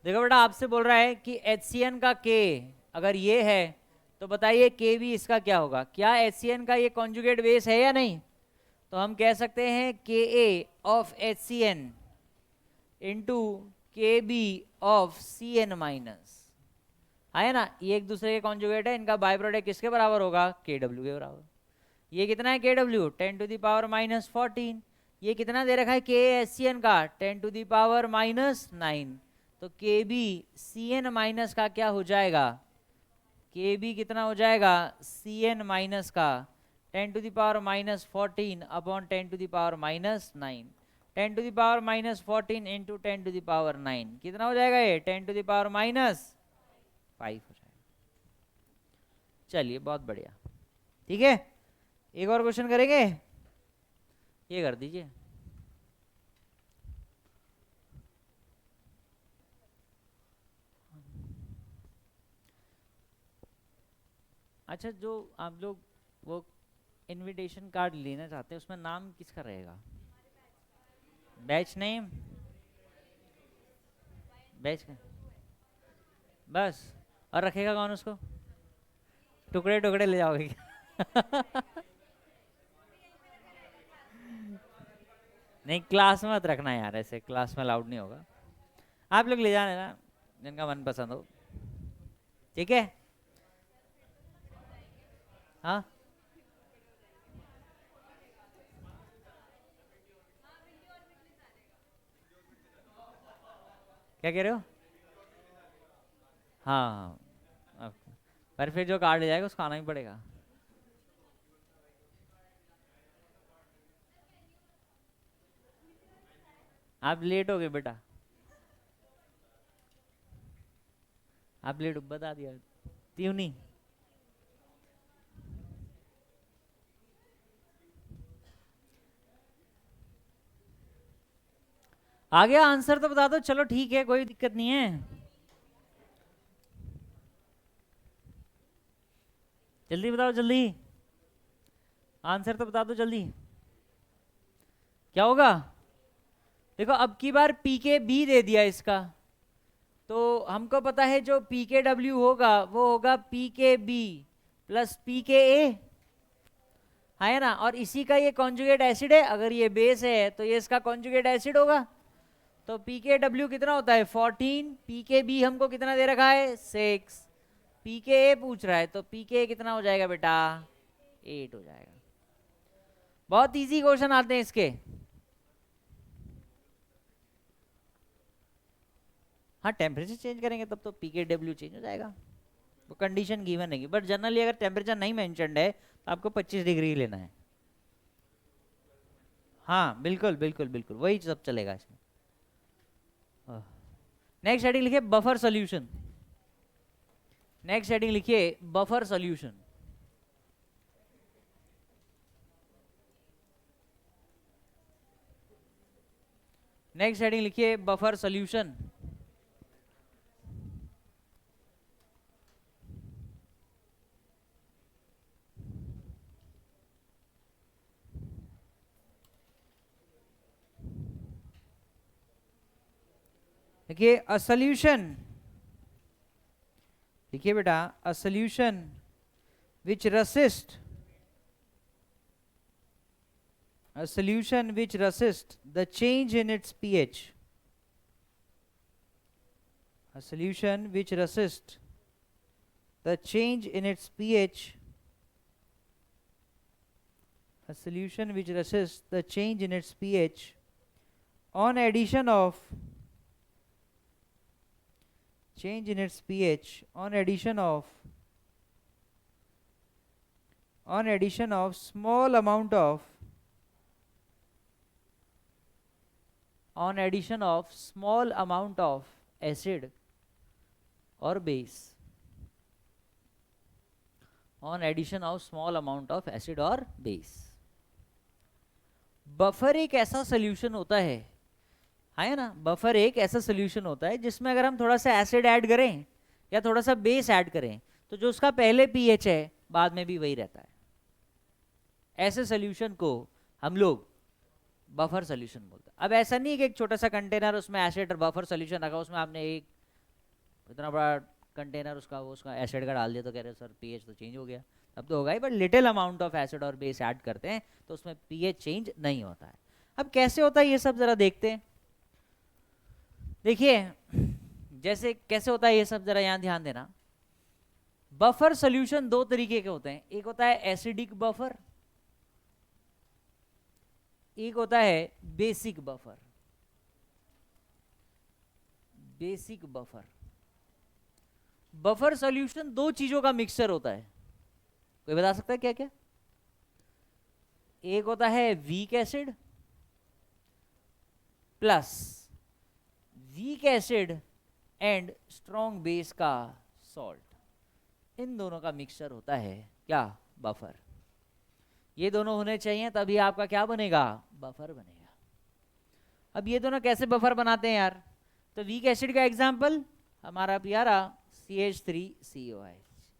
Speaker 1: देखो बेटा आपसे बोल रहा है कि HCN का K अगर ये है तो बताइए KB इसका क्या होगा। क्या HCN का ये कॉन्जुगेट बेस है या नहीं? तो हम कह सकते हैं Ka of HCN into KB of CN minus, है ना, ये एक दूसरे के कॉन्जुगेट है, इनका बाय प्रोडक्ट किसके बराबर होगा? KW के बराबर। ये कितना है KW? 10 to the power minus 14। ये कितना दे रखा है KHCN का? 10 टू द पावर माइनस 9। तो KB CN माइनस का क्या हो जाएगा? KB कितना हो जाएगा? CN माइनस का 10 to the power minus 14 upon 10 to the power minus 9। 10 to the power minus 14 into 10 to the power 9 कितना हो जाएगा? ये 10 टू द पावर माइनस 5 हो जाएगा। चलिए बहुत बढ़िया, ठीक है। एक और क्वेश्चन करेंगे, ये कर दीजिए। अच्छा, जो आप लोग वो इनविटेशन कार्ड लेना चाहते हैं उसमें नाम किसका रहेगा? बैच नेम, बैच का बस, और रखेगा कौन उसको? टुकड़े टुकड़े ले जाओगे क्या? नहीं, क्लास में मत रखना यार, ऐसे क्लास में अलाउड नहीं होगा। आप लोग ले जाने ना जिनका मन पसंद हो, ठीक है। हाँ क्या कह रहे हो? हाँ हाँ, पर फिर जो कार्ड ले जाएगा उसको आना ही पड़ेगा। आप लेट हो गए बेटा, आप लेट बता दिया क्यों नहीं? आ गया आंसर तो बता दो, चलो ठीक है, कोई दिक्कत नहीं है। जल्दी बताओ जल्दी, आंसर तो बता दो जल्दी, क्या होगा? देखो अब की बार PKB दे दिया इसका, तो हमको पता है जो PKW होगा वो होगा PKB प्लस PKA, है ना। और इसी का ये कॉन्जुगेट एसिड है, अगर ये बेस है तो ये इसका कॉन्जुगेट एसिड होगा। तो PKW कितना होता है? 14। PKB हमको कितना दे रखा है? 6। PKA पूछ रहा है, तो PKA कितना हो जाएगा बेटा? 8 हो जाएगा। बहुत इजी क्वेश्चन आते हैं इसके। हाँ, टेम्परेचर चेंज करेंगे तब तो PKW चेंज हो जाएगा, वो कंडीशन गिवन है। बट जनरली अगर टेम्परेचर नहीं मेंशन्ड है तो आपको 25 डिग्री लेना है। हाँ बिल्कुल बिल्कुल बिल्कुल, वही सब चलेगा इसमें। नेक्स्ट हेडिंग लिखिए बफर सॉल्यूशन। नेक्स्ट हेडिंग लिखिए बफर सॉल्यूशन। नेक्स्ट हेडिंग लिखिए बफर सॉल्यूशन। देखिए अ सॉल्यूशन, देखिए बेटा a solution which resist, a solution which resists the change in its pH, a solution which resists the change in its pH, a solution which resists the change in its pH on addition of change in its pH on addition of small amount of acid or base, on addition of small amount of acid or base। Buffer एक ऐसा solution होता है ना, buffer एक ऐसा solution होता है जिसमें अगर हम थोड़ा सा एसिड ऐड करें या थोड़ा सा बेस ऐड करें तो जो उसका पहले पीएच है बाद में भी वही रहता है। ऐसे सोल्यूशन को हम लोग बफर सोल्यूशन बोलते हैं। अब ऐसा नहीं है कि एक छोटा सा कंटेनर उसमें एसिड और बफर सोल्यूशन रखा, उसमें आपने एक इतना बड़ा कंटेनर उसका एसिड का डाल दिया तो कह रहे सर पीएच तो चेंज हो गया। अब तो होगा ही, but little amount of acid और बेस ऐड करते हैं तो उसमें पीएच चेंज नहीं होता है। अब कैसे होता है ये सब जरा देखते हैं। देखिए जैसे कैसे होता है ये सब, जरा यहाँ ध्यान देना। बफर सोल्यूशन दो तरीके के होते हैं, एक होता है एसिडिक बफर, एक होता है basic buffer. Basic buffer, buffer solution दो चीजों का मिक्सचर होता है। कोई बता सकता है क्या क्या? एक होता है weak acid plus weak acid and strong base का सॉल्ट, इन दोनों का मिक्सचर होता है क्या? बफर। ये दोनों होने चाहिए तभी आपका क्या बनेगा? बफर बनेगा। अब ये दोनों कैसे बफर बनाते हैं यार? तो वीक एसिड का एग्जांपल हमारा प्यारा CH3COH,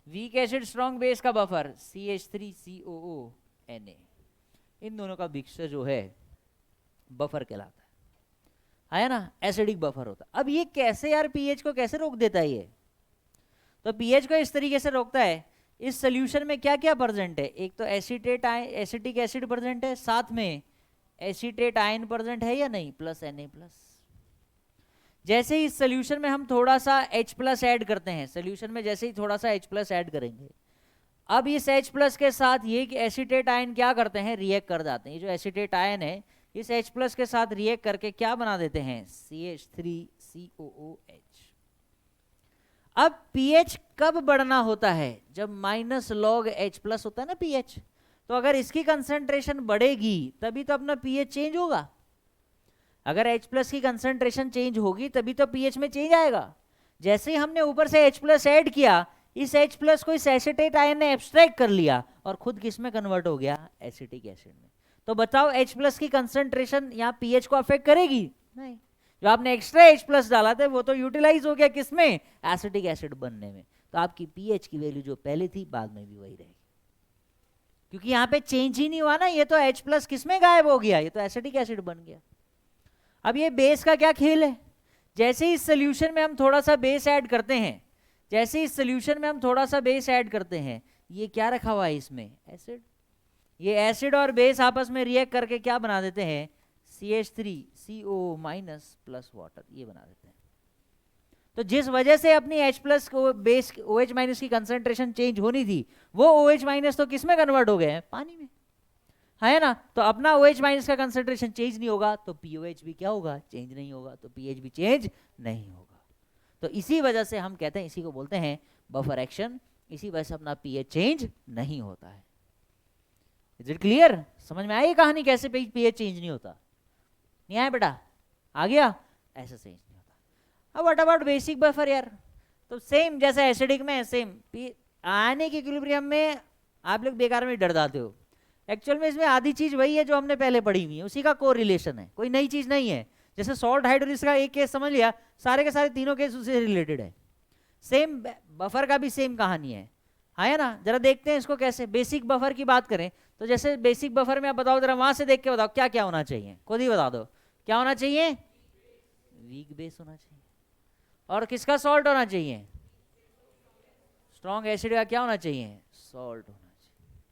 Speaker 1: weak acid strong base का बफर CH3COONA, इन दोनों का मिक्सचर जो है बफर कहलाता है ना, एसिडिक बफर होता है। अब ये कैसे यार पीएच को कैसे रोक देता है ये? तो पीएच को इस तरीके से रोकता है, इस सोल्यूशन में क्या क्या प्रेजेंट है? एक तो एसिटिक एसिड प्रेजेंट है, साथ में एसीटेट आयन प्रेजेंट है या नहीं, प्लस Na+। जैसे ही इस सोल्यूशन में हम थोड़ा सा H+ ऐड करते हैं, सोल्यूशन में जैसे ही थोड़ा सा H+ ऐड करेंगे, अब इस H+ के साथ ये एसीटेट आयन क्या करते हैं? रिएक्ट कर जाते हैं। ये जो एसीटेट आयन है इस H+ के साथ रिएक्ट करके क्या बना देते हैं? CH3COOH। अब pH कब बढ़ना होता है? जब -log H+ होता है ना pH। तो अगर इसकी कंसंट्रेशन बढ़ेगी तभी तो अपना pH चेंज होगा। अगर H+ की कंसंट्रेशन चेंज होगी तभी तो pH में चेंज आएगा। जैसे ही हमने ऊपर से H+ ऐड किया, इस H+ को इस एसीटेट आयन ने एब्स्ट्रैक्ट कर लिया और खुद किस में कन्वर्ट हो गया? एसिटिक एसिड में। तो बताओ H+ की कंसंट्रेशन यहाँ pH को अफेक्ट करेगी? नहीं। जो आपने एक्स्ट्रा H+ डाला था वो तो यूटिलाइज हो गया किसमें? एसिटिक एसिड बनने में। तो आपकी pH की वैल्यू जो पहले थी बाद में भी वही रहेगी, क्योंकि यहाँ पे चेंज ही नहीं हुआ ना। ये तो H+ किसमें गायब हो गया? ये तो एसिटिक एसिड बन गया। अब ये बेस का क्या खेल है? जैसे ही इस सोल्यूशन में हम थोड़ा सा बेस ऐड करते हैं, जैसे इस सोल्यूशन में हम थोड़ा सा बेस ऐड करते हैं, ये क्या रखा हुआ है इसमें? एसिड। ये एसिड और बेस आपस में रिएक्ट करके क्या बना देते हैं? CH3CO- प्लस वाटर, ये बना देते हैं। तो जिस वजह से अपनी H+ को बेस OH- की कंसंट्रेशन चेंज होनी थी, वो OH- तो किस में कन्वर्ट हो गए हैं? पानी में, है ना। तो अपना OH- का कंसंट्रेशन चेंज नहीं होगा तो POH भी क्या होगा? चेंज नहीं होगा, तो pH भी चेंज नहीं होगा। तो इसी वजह से हम कहते हैं, इसी को बोलते हैं बफर एक्शन। इसी वजह से अपना pH चेंज नहीं होता है। Is it clear? समझ में आई कहानी कैसे pH चेंज नहीं होता? नहीं आया बेटा? आ गया? ऐसे चेंज नहीं होता। अब व्हाट अबाउट बेसिक बफर यार? तो सेम जैसे एसिडिक में, सेम आयनिक इक्विलिब्रियम में आप लोग बेकार में डर जाते हो। एक्चुअल में इसमें आधी चीज वही है जो हमने पहले पढ़ी हुई है, उसी का कोरिलेशन है, कोई नई चीज नहीं है। जैसे सॉल्ट हाइड्रोलिसिस का एक केस समझ लिया, सारे के सारे तीनों केस उससे रिलेटेड है। सेम बफर का भी सेम कहानी है ना। जरा देखते हैं इसको कैसे। बेसिक बफर की बात करें तो जैसे बेसिक बफर में आप बताओ, जरा वहां से देख के बताओ क्या क्या होना चाहिए, खुद ही बता दो। क्या होना चाहिए? वीक बेस होना चाहिए। और किसका सॉल्ट होना चाहिए? स्ट्रॉन्ग एसिड का क्या होना चाहिए? सॉल्ट होना चाहिए,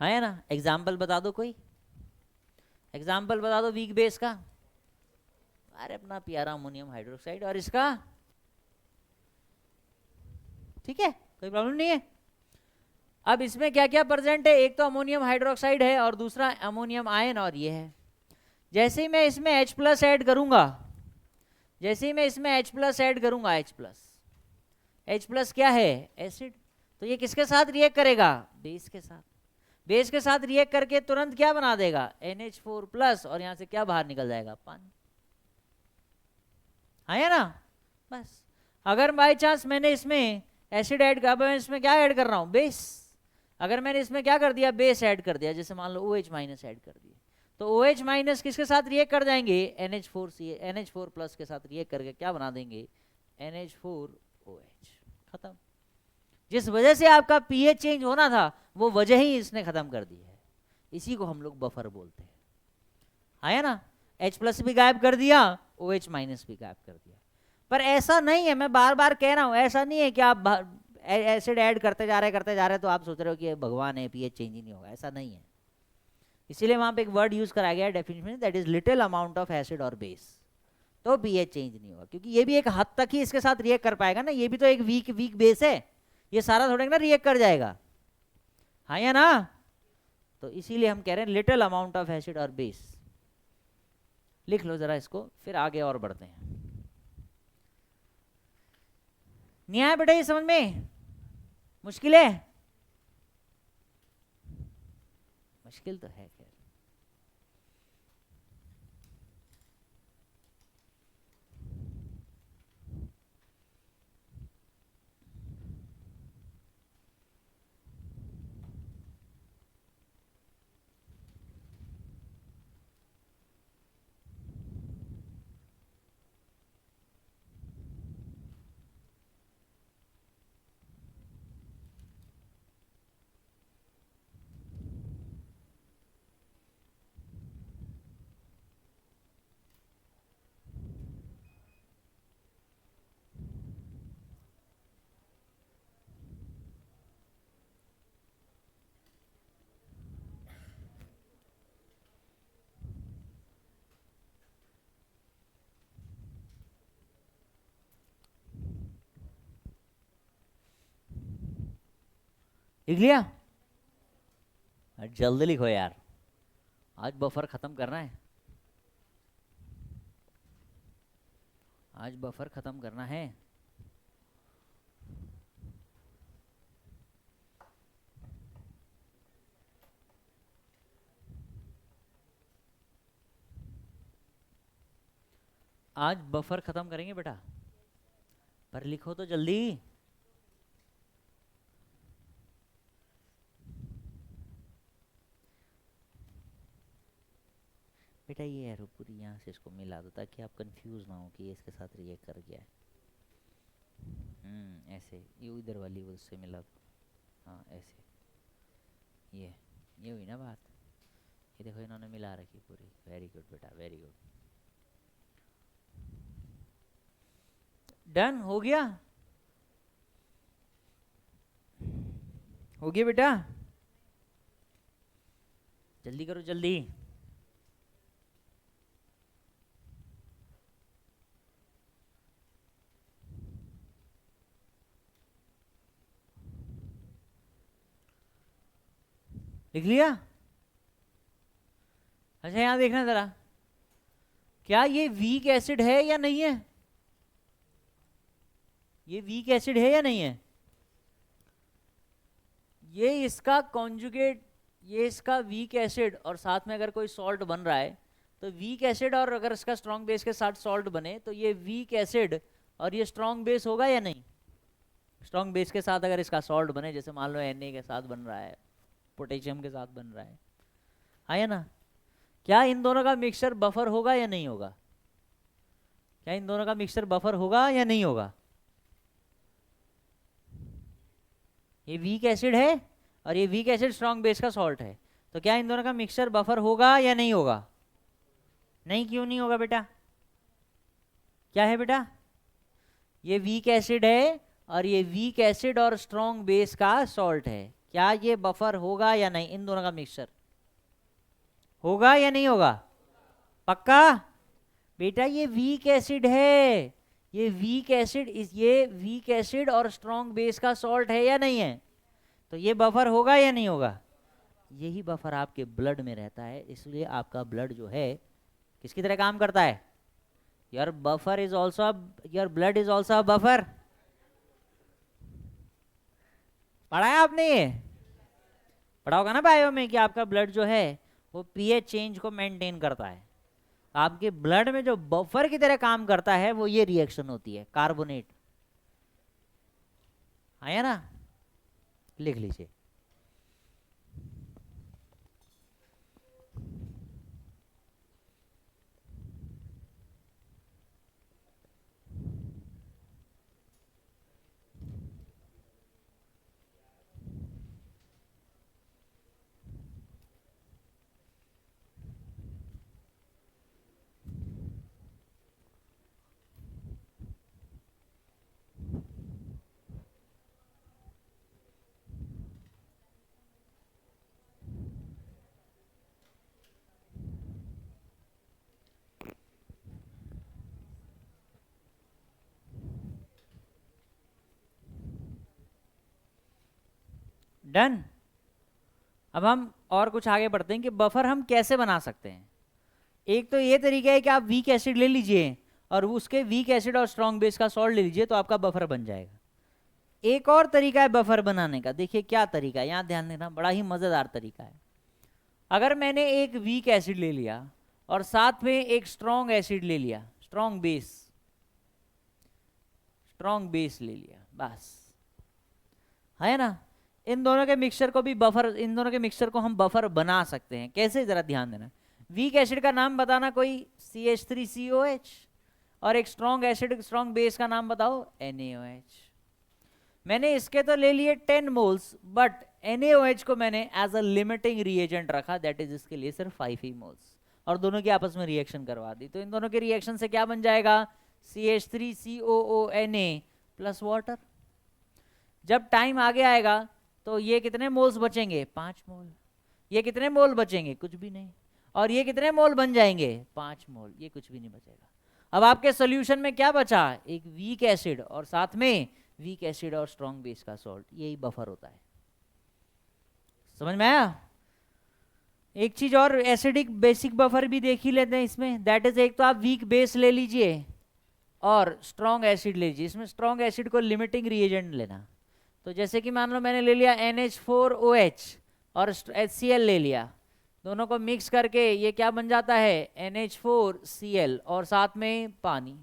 Speaker 1: है ना। एग्जाम्पल बता दो, कोई एग्जाम्पल बता दो वीक बेस का। अरे अपना प्यारा अमोनियम हाइड्रोक्साइड, और इसका? ठीक है, कोई प्रॉब्लम नहीं है। अब इसमें क्या क्या प्रेजेंट है? एक तो अमोनियम हाइड्रोक्साइड है और दूसरा अमोनियम आयन, और ये है। जैसे ही मैं इसमें H+ ऐड करूंगा, जैसे ही मैं इसमें H+ ऐड करूंगा, H+ क्या है? एसिड। तो ये किसके साथ रिएक्ट करेगा? बेस के साथ। बेस के साथ रिएक्ट करके तुरंत क्या बना देगा? NH4+, और यहां से क्या बाहर निकल जाएगा? पानी, है ना। बस अगर बाई चांस मैंने इसमें एसिड ऐड कर, मैं इसमें क्या ऐड कर रहा हूं? बेस। अगर मैंने इसमें क्या कर दिया? बेस ऐड कर दिया, जैसे मान लो OH- ऐड कर दिया, तो OH- किसके साथ रिएक्ट कर जाएंगे? NH4+ के साथ रिएक्ट करके क्या बना देंगे? NH4OH। खत्म। जिस वजह से आपका pH चेंज होना था वो वजह ही इसने खत्म कर दी है।
Speaker 2: इसी को हम लोग बफर बोलते हैं, आया ना। H+ भी गायब कर दिया, OH- भी गायब कर दिया। पर ऐसा नहीं है, मैं बार बार कह रहा हूं, ऐसा नहीं है कि आप एसिड ऐड करते जा रहे तो आप सोच रहे हो कि भगवान है पीएच चेंज ही नहीं होगा, ऐसा नहीं है। इसीलिए वहां पे एक वर्ड यूज कराया गया डेफिनेशन में, that is little amount of acid और बेस, तो पीएच चेंज नहीं होगा, क्योंकि ये भी एक हद तक ही इसके साथ रिएक्ट कर पाएगा ना, ये भी तो एक वीक वीक बेस है, ये सारा थोड़ा ना रिएक्ट कर जाएगा, हाँ या ना। तो इसीलिए हम कह रहे हैं लिटिल अमाउंट ऑफ एसिड और बेस। लिख लो जरा इसको, फिर आगे और बढ़ते हैं। नहीं आया बेटा ये समझ में? मुश्किल है? मुश्किल तो है खैर। लिख लिया? जल्दी लिखो यार, आज बफर खत्म करना है, आज बफर खत्म करना है। आज बफर खत्म करेंगे बेटा, पर लिखो तो जल्दी। बेटा ये एरो पूरी यहाँ से इसको मिला दो ताकि आप कंफ्यूज ना हो कि ये इसके साथ रिएक्ट कर गया है। ऐसे ये इधर वाली वो उससे मिला दो, हाँ ऐसे, ये हुई ना बात। ये देखो इन्होंने मिला रखी पूरी, वेरी गुड बेटा वेरी गुड। डन हो गया? हो गया बेटा, जल्दी करो जल्दी। लिख लिया? अच्छा यहाँ देखना जरा, क्या ये वीक एसिड है या नहीं है? ये वीक एसिड है या नहीं है? ये इसका कॉन्जुगेट, ये इसका वीक एसिड, और साथ में अगर कोई सॉल्ट बन रहा है तो वीक एसिड और अगर इसका स्ट्रॉन्ग बेस के साथ सॉल्ट बने तो ये वीक एसिड और ये स्ट्रॉन्ग बेस होगा या नहीं? स्ट्रॉन्ग बेस के साथ अगर इसका सॉल्ट बने, जैसे मान लो Na के साथ बन रहा है, पोटेशियम के साथ बन रहा है ना, क्या इन दोनों का मिक्सचर बफर होगा या नहीं होगा? क्या इन दोनों का मिक्सचर बफर होगा या नहीं होगा? ये वीक एसिड है और ये वीक एसिड स्ट्रॉन्ग बेस का सॉल्ट है, तो क्या इन दोनों का मिक्सचर बफर होगा या नहीं होगा? नहीं, क्यों नहीं होगा बेटा? क्या है बेटा? ये वीक एसिड है और ये वीक एसिड और स्ट्रॉन्ग बेस का सॉल्ट है, क्या ये बफर होगा या नहीं? इन दोनों का मिक्सचर होगा या नहीं होगा? पक्का? बेटा ये वीक एसिड है, ये वीक एसिड, ये वीक एसिड और स्ट्रॉन्ग बेस का सॉल्ट है या नहीं है? तो ये बफर होगा या नहीं होगा? यही बफर आपके ब्लड में रहता है, इसलिए आपका ब्लड जो है किसकी तरह काम करता है? Your buffer is also, your blood is also a buffer. पढ़ा है आपने? ये पढ़ा होगा ना बायो में कि आपका ब्लड जो है वो पीएच चेंज को मेंटेन करता है। आपके ब्लड में जो बफर की तरह काम करता है वो ये रिएक्शन होती है, कार्बोनेट, आया ना? लिख लीजिए। डन। अब हम और कुछ आगे बढ़ते हैं कि बफर हम कैसे बना सकते हैं। एक तो ये तरीका है कि आप वीक एसिड ले लीजिए और उसके वीक एसिड और स्ट्रॉन्ग बेस का सॉल्ट ले लीजिए, तो आपका बफर बन जाएगा। एक और तरीका है बफर बनाने का, देखिए क्या तरीका है, यहाँ ध्यान देना, बड़ा ही मजेदार तरीका है। अगर मैंने एक वीक एसिड ले लिया और साथ में एक स्ट्रॉन्ग एसिड ले लिया, स्ट्रॉन्ग बेस ले लिया, बस, है ना, इन दोनों के मिक्सचर को भी बफर, इन दोनों के मिक्सचर को हम बफर बना सकते हैं। कैसे, जरा ध्यान देना। वीक एसिड का नाम बताना कोई, CH3COH, और एक स्ट्रॉन्ग एसिड, स्ट्रॉन्ग बेस का नाम बताओ, NaOH। मैंने इसके तो ले लिए 10 मोल्स, बट NaOH को मैंने एज अ लिमिटिंग रिएजेंट रखा, दैट इज इसके लिए सिर्फ 5 ही मोल्स, और दोनों की आपस में रिएक्शन करवा दी। तो इन दोनों के रिएक्शन से क्या बन जाएगा, CH3COONA प्लस वाटर। जब टाइम आगे आएगा तो ये कितने मोल्स बचेंगे, 5 मोल। ये कितने मोल बचेंगे, कुछ भी नहीं। और ये कितने मोल बन जाएंगे, 5 मोल। ये कुछ भी नहीं बचेगा। अब आपके सॉल्यूशन में क्या बचा, एक वीक एसिड और साथ में वीक एसिड और स्ट्रॉन्ग बेस का सॉल्ट। यही बफर होता है। समझ में आया। एक चीज और, एसिडिक बेसिक बफर भी देख ही लेते हैं इसमें, दैट इज, एक तो आप वीक बेस ले लीजिए और स्ट्रॉन्ग एसिड ले लीजिए। इसमें स्ट्रॉन्ग एसिड को लिमिटिंग रिएजेंट लेना। तो जैसे कि मान लो मैंने ले लिया NH4OH और HCl ले लिया, दोनों को मिक्स करके ये क्या बन जाता है, NH4Cl, और साथ में पानी।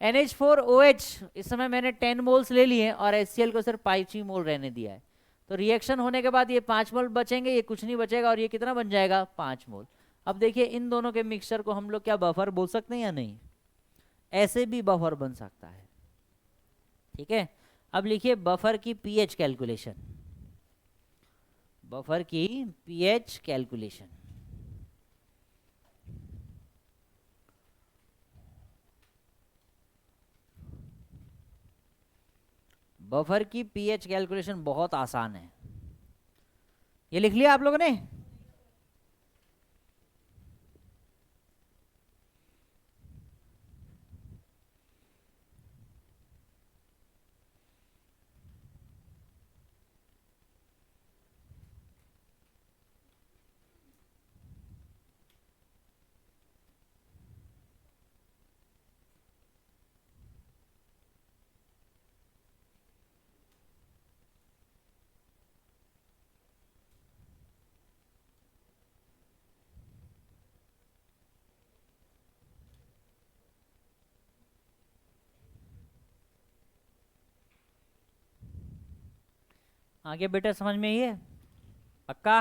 Speaker 2: NH4OH इस समय मैंने 10 मोल्स ले लिए और HCl को सिर्फ 5 ही मोल रहने दिया है। तो रिएक्शन होने के बाद ये 5 मोल बचेंगे, ये कुछ नहीं बचेगा, और ये कितना बन जाएगा, 5 मोल। अब देखिए इन दोनों के मिक्सचर को हम लोग क्या बफर बोल सकते हैं या नहीं, ऐसे भी बफर बन सकता है। ठीक है। अब लिखिए बफर की पीएच कैलकुलेशन, बफर की पीएच कैलकुलेशन। बफर की पीएच कैलकुलेशन बहुत आसान है। ये लिख लिया आप लोगों ने, आगे बेटा समझ में ही है पक्का।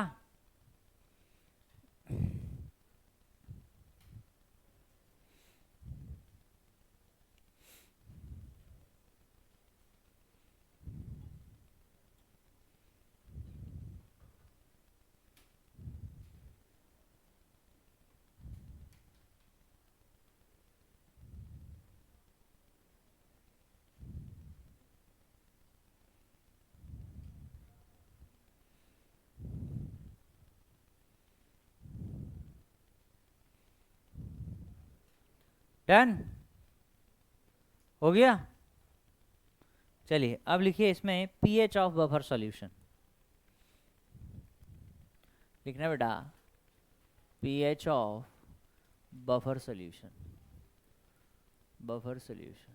Speaker 2: डन हो गया। चलिए अब लिखिए इसमें पीएच ऑफ बफर सॉल्यूशन। लिखना बेटा pH of buffer solution, buffer solution.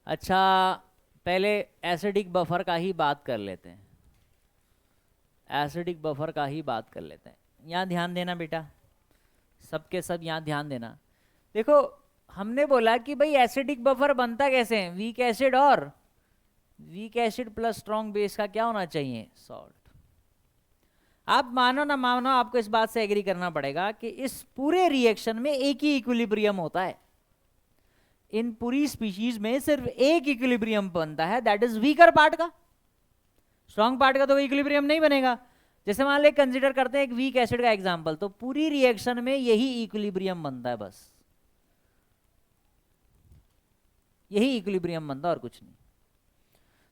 Speaker 2: अच्छा पहले एसिडिक बफर का ही बात कर लेते हैं, एसिडिक बफर का ही बात कर लेते हैं। यहाँ ध्यान देना बेटा, सबके सब यहाँ ध्यान देना। देखो हमने बोला कि भाई एसिडिक बफर बनता कैसे है, वीक एसिड और weak acid plus strong base का क्या होना चाहिए, सॉल्ट। आप मानो ना मानो, आपको इस बात से एग्री करना पड़ेगा कि इस पूरे रिएक्शन में एक ही इक्विलिब्रियम होता है। इन पूरी स्पीशीज में सिर्फ एक इक्विलिब्रियम बनता है, दैट इज वीकर पार्ट का। स्ट्रॉन्ग पार्ट का तो इक्विलिब्रियम नहीं बनेगा। जैसे मान ले कंसीडर करते हैं एक वीक एसिड का एग्जांपल, तो पूरी रिएक्शन में यही इक्विलिब्रियम बनता है, बस यही इक्विलिब्रियम बनता है और कुछ नहीं।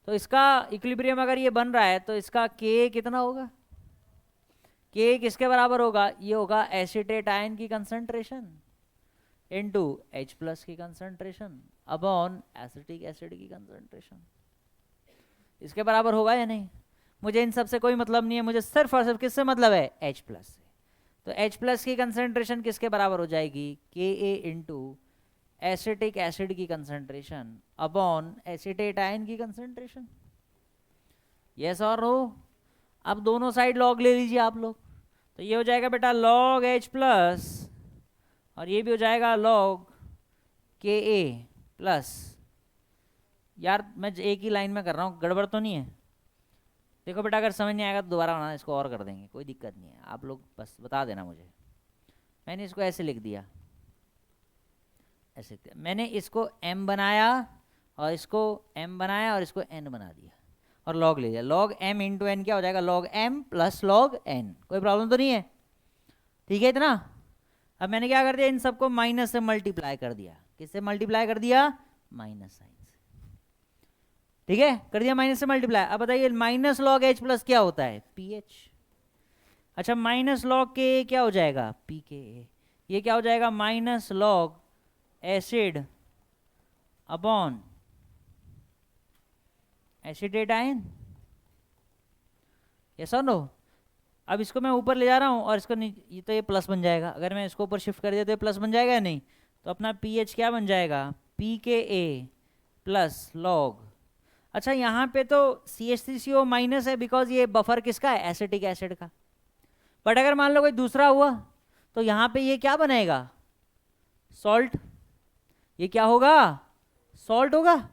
Speaker 2: तो इसका इक्विलिब्रियम अगर ये बन रहा है तो इसका K कितना होगा, K किसके बराबर होगा, ये होगा एसिटेट आयन की कंसंट्रेशन इनटू H प्लस की कंसंट्रेशन अपॉन एसिटिक एसिड की कंसंट्रेशन। इसके बराबर होगा या नहीं। मुझे इन सब से कोई मतलब नहीं है, मुझे सिर्फ और सिर्फ किससे मतलब है, H प्लस से। तो H प्लस की कंसेंट्रेशन किसके बराबर हो जाएगी, Ka इंटू एसिटिक एसिड की कंसेंट्रेशन अपॉन एसिटेट आयन की कंसेंट्रेशन। यस और नो? अब दोनों साइड लॉग ले लीजिए आप लोग, तो ये हो जाएगा बेटा log H प्लस और ये भी हो जाएगा log Ka प्लस। यार मैं एक ही लाइन में कर रहा हूँ, गड़बड़ तो नहीं है? देखो बेटा अगर समझ नहीं आएगा तो दोबारा बनाना, इसको और कर देंगे, कोई दिक्कत नहीं है, आप लोग बस बता देना मुझे। मैंने इसको ऐसे लिख दिया, ऐसे मैंने इसको m बनाया और इसको m बनाया और इसको n बना दिया और log ले लिया। log m इंटू n क्या हो जाएगा, log m plus log n। कोई प्रॉब्लम तो नहीं है? ठीक है इतना। अब मैंने क्या कर दिया, इन सबको माइनस से मल्टीप्लाई कर दिया। किससे मल्टीप्लाई कर दिया, माइनस साइन से। ठीक है, कर दिया माइनस से मल्टीप्लाई। अब बताइए माइनस लॉग H प्लस क्या होता है, pH। अच्छा माइनस लॉग Ka क्या हो जाएगा, pKa। ये क्या हो जाएगा, minus log acid upon acetate ion. Yes और नो? अब इसको मैं ऊपर ले जा रहा हूँ और इसको ये तो ये प्लस बन जाएगा। अगर मैं इसको ऊपर शिफ्ट कर दिया तो ये प्लस बन जाएगा या नहीं? तो अपना pH क्या बन जाएगा, pKa प्लस लॉग। अच्छा यहाँ पे तो CH3CO माइनस है बिकॉज ये बफर किसका है, एसिटिक एसिड का। बट अगर मान लो कोई दूसरा हुआ तो यहाँ पे ये क्या बनेगा, सॉल्ट। ये क्या होगा, सॉल्ट होगा।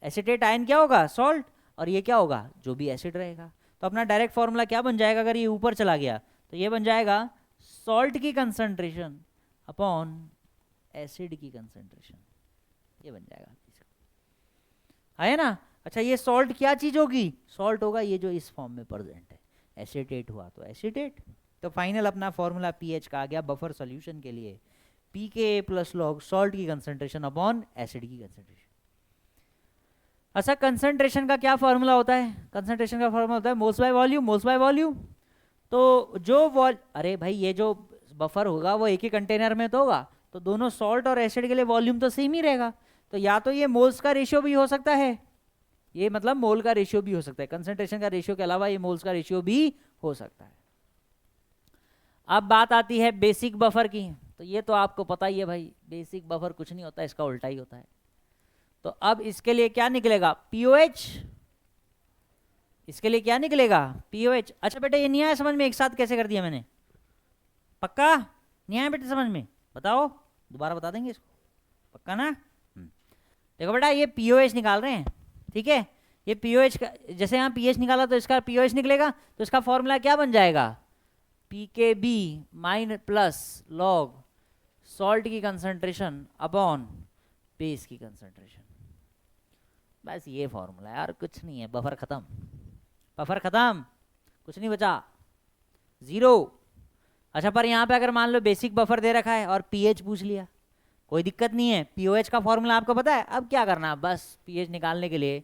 Speaker 2: एसिटेट आयन क्या होगा, सॉल्ट। और ये क्या होगा, जो भी एसिड रहेगा। तो अपना डायरेक्ट फॉर्मूला क्या बन जाएगा, अगर ये ऊपर चला गया तो ये बन जाएगा सॉल्ट की कंसंट्रेशन अपॉन एसिड की कंसंट्रेशन। ये बन जाएगा, है ना। अच्छा ये सॉल्ट क्या चीज होगी, सॉल्ट होगा ये जो इस फॉर्म में प्रेजेंट है। एसिटेट हुआ तो एसिटेट। तो फाइनल अपना फॉर्मूला पीएच का आ गया बफर सॉल्यूशन के लिए, पीके प्लस लॉग सॉल्ट की कंसंट्रेशन अपॉन एसिड की कंसंट्रेशन। अच्छा कंसंट्रेशन का क्या फॉर्मूला होता है, कंसंट्रेशन का फॉर्मूला होता है moles by volume, moles by volume. तो जो अरे भाई ये जो बफर होगा वो एक ही कंटेनर में तो होगा, तो दोनों सॉल्ट और एसिड के लिए वॉल्यूम तो सेम ही रहेगा। तो या तो ये मोल्स का रेशियो भी हो सकता है, ये मतलब मोल का रेशियो भी हो सकता है, कंसंट्रेशन का रेशियो के अलावा ये मोल्स का रेशियो भी हो सकता है। अब बात आती है बेसिक बफर की। तो ये तो आपको पता ही है भाई, बेसिक बफर कुछ नहीं होता, इसका उल्टा ही होता है। तो अब इसके लिए क्या निकलेगा, पीओएच। इसके लिए क्या निकलेगा, पीओएच। अच्छा बेटा ये नहीं आया समझ में, एक साथ कैसे कर दिया मैंने, पक्का नहीं आया बेटा समझ में, बताओ दोबारा बता देंगे इसको, पक्का ना। देखो बेटा ये पीओएच निकाल रहे हैं, ठीक है। ये पीओएच का जैसे यहाँ पीएच निकाला तो इसका पीओएच निकलेगा, तो इसका फॉर्मूला क्या बन जाएगा, pKb mine plus log salt की कंसंट्रेशन अपॉन बेस की कंसंट्रेशन। बस ये फॉर्मूला है यार, कुछ नहीं है। बफर खत्म, बफर खत्म, कुछ नहीं बचा, जीरो। अच्छा पर यहाँ पे अगर मान लो बेसिक बफर दे रखा है और पीएच पूछ लिया, कोई दिक्कत नहीं है। पीओएच का फॉर्मूला आपको पता है, अब क्या करना, बस पीएच निकालने के लिए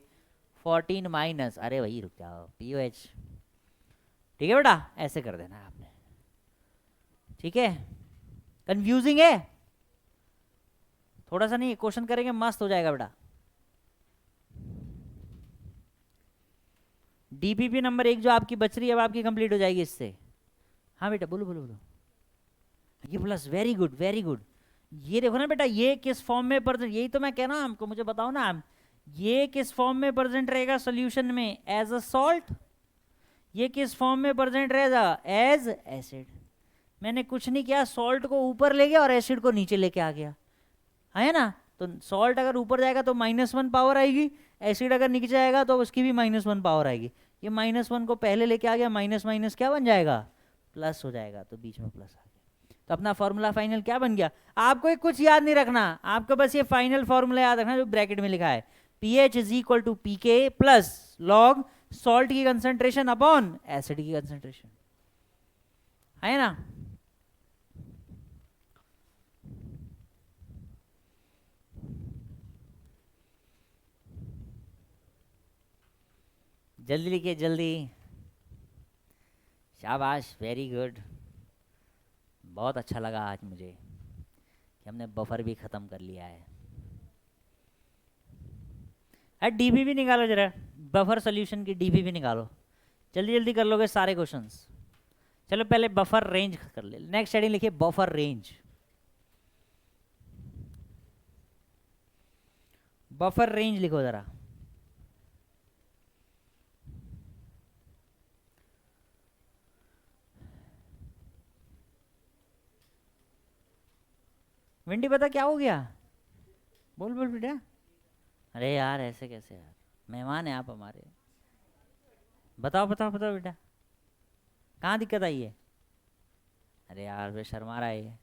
Speaker 2: 14 माइनस, अरे वही रुक जाओ, पीओएच। ठीक है बेटा, ऐसे कर देना आपने, ठीक है। कंफ्यूजिंग है थोड़ा सा, नहीं क्वेश्चन करेंगे मस्त हो जाएगा बेटा। डीपीपी नंबर 1 जो आपकी बच रही है अब आपकी कंप्लीट हो जाएगी इससे। हाँ बेटा बोलो बोलो बोलो, ये plus, very good very good. ये देखो ना बेटा, ये किस फॉर्म में प्रेजेंट, यही तो मैं कह रहा हूँ हमको, मुझे बताओ ना आप, ये किस फॉर्म में प्रेजेंट रहेगा सॉल्यूशन में, एज अ सॉल्ट। ये किस फॉर्म में प्रेजेंट रहेगा, एज एसिड। मैंने कुछ नहीं किया, सॉल्ट को ऊपर ले गया और एसिड को नीचे लेके आ गया, है ना। तो सॉल्ट अगर ऊपर जाएगा तो -1 पावर आएगी, एसिड अगर नीचे जाएगा तो उसकी भी -1 पावर आएगी। ये -1 को पहले लेके आ गया, माइनस माइनस क्या बन जाएगा, प्लस हो जाएगा, तो बीच में प्लस आ गया। तो अपना फॉर्मूला फाइनल क्या बन गया, आपको कुछ याद नहीं रखना, आपको बस ये फाइनल फॉर्मूला याद रखना जो ब्रैकेट में लिखा है, pH is equal to pK plus log salt की कंसंट्रेशन अपॉन एसिड की कंसंट्रेशन, है ना। जल्दी लिखिए जल्दी, शाबाश, वेरी गुड। बहुत अच्छा लगा आज मुझे कि हमने बफर भी ख़त्म कर लिया है। डीपी भी निकालो जरा, बफर सॉल्यूशन की डीपी भी निकालो, जल्दी जल्दी कर लोगे सारे क्वेश्चंस। चलो पहले बफर रेंज कर ले। नेक्स्ट हेडिंग लिखिए बफर रेंज। बफर रेंज लिखो जरा। विंडी पता क्या हो गया? बोल बोल बेटा। अरे यार ऐसे कैसे यार, मेहमान हैं आप हमारे। बताओ बताओ बताओ बेटा, कहाँ दिक्कत आई है? अरे यार वे शर्मा रहा है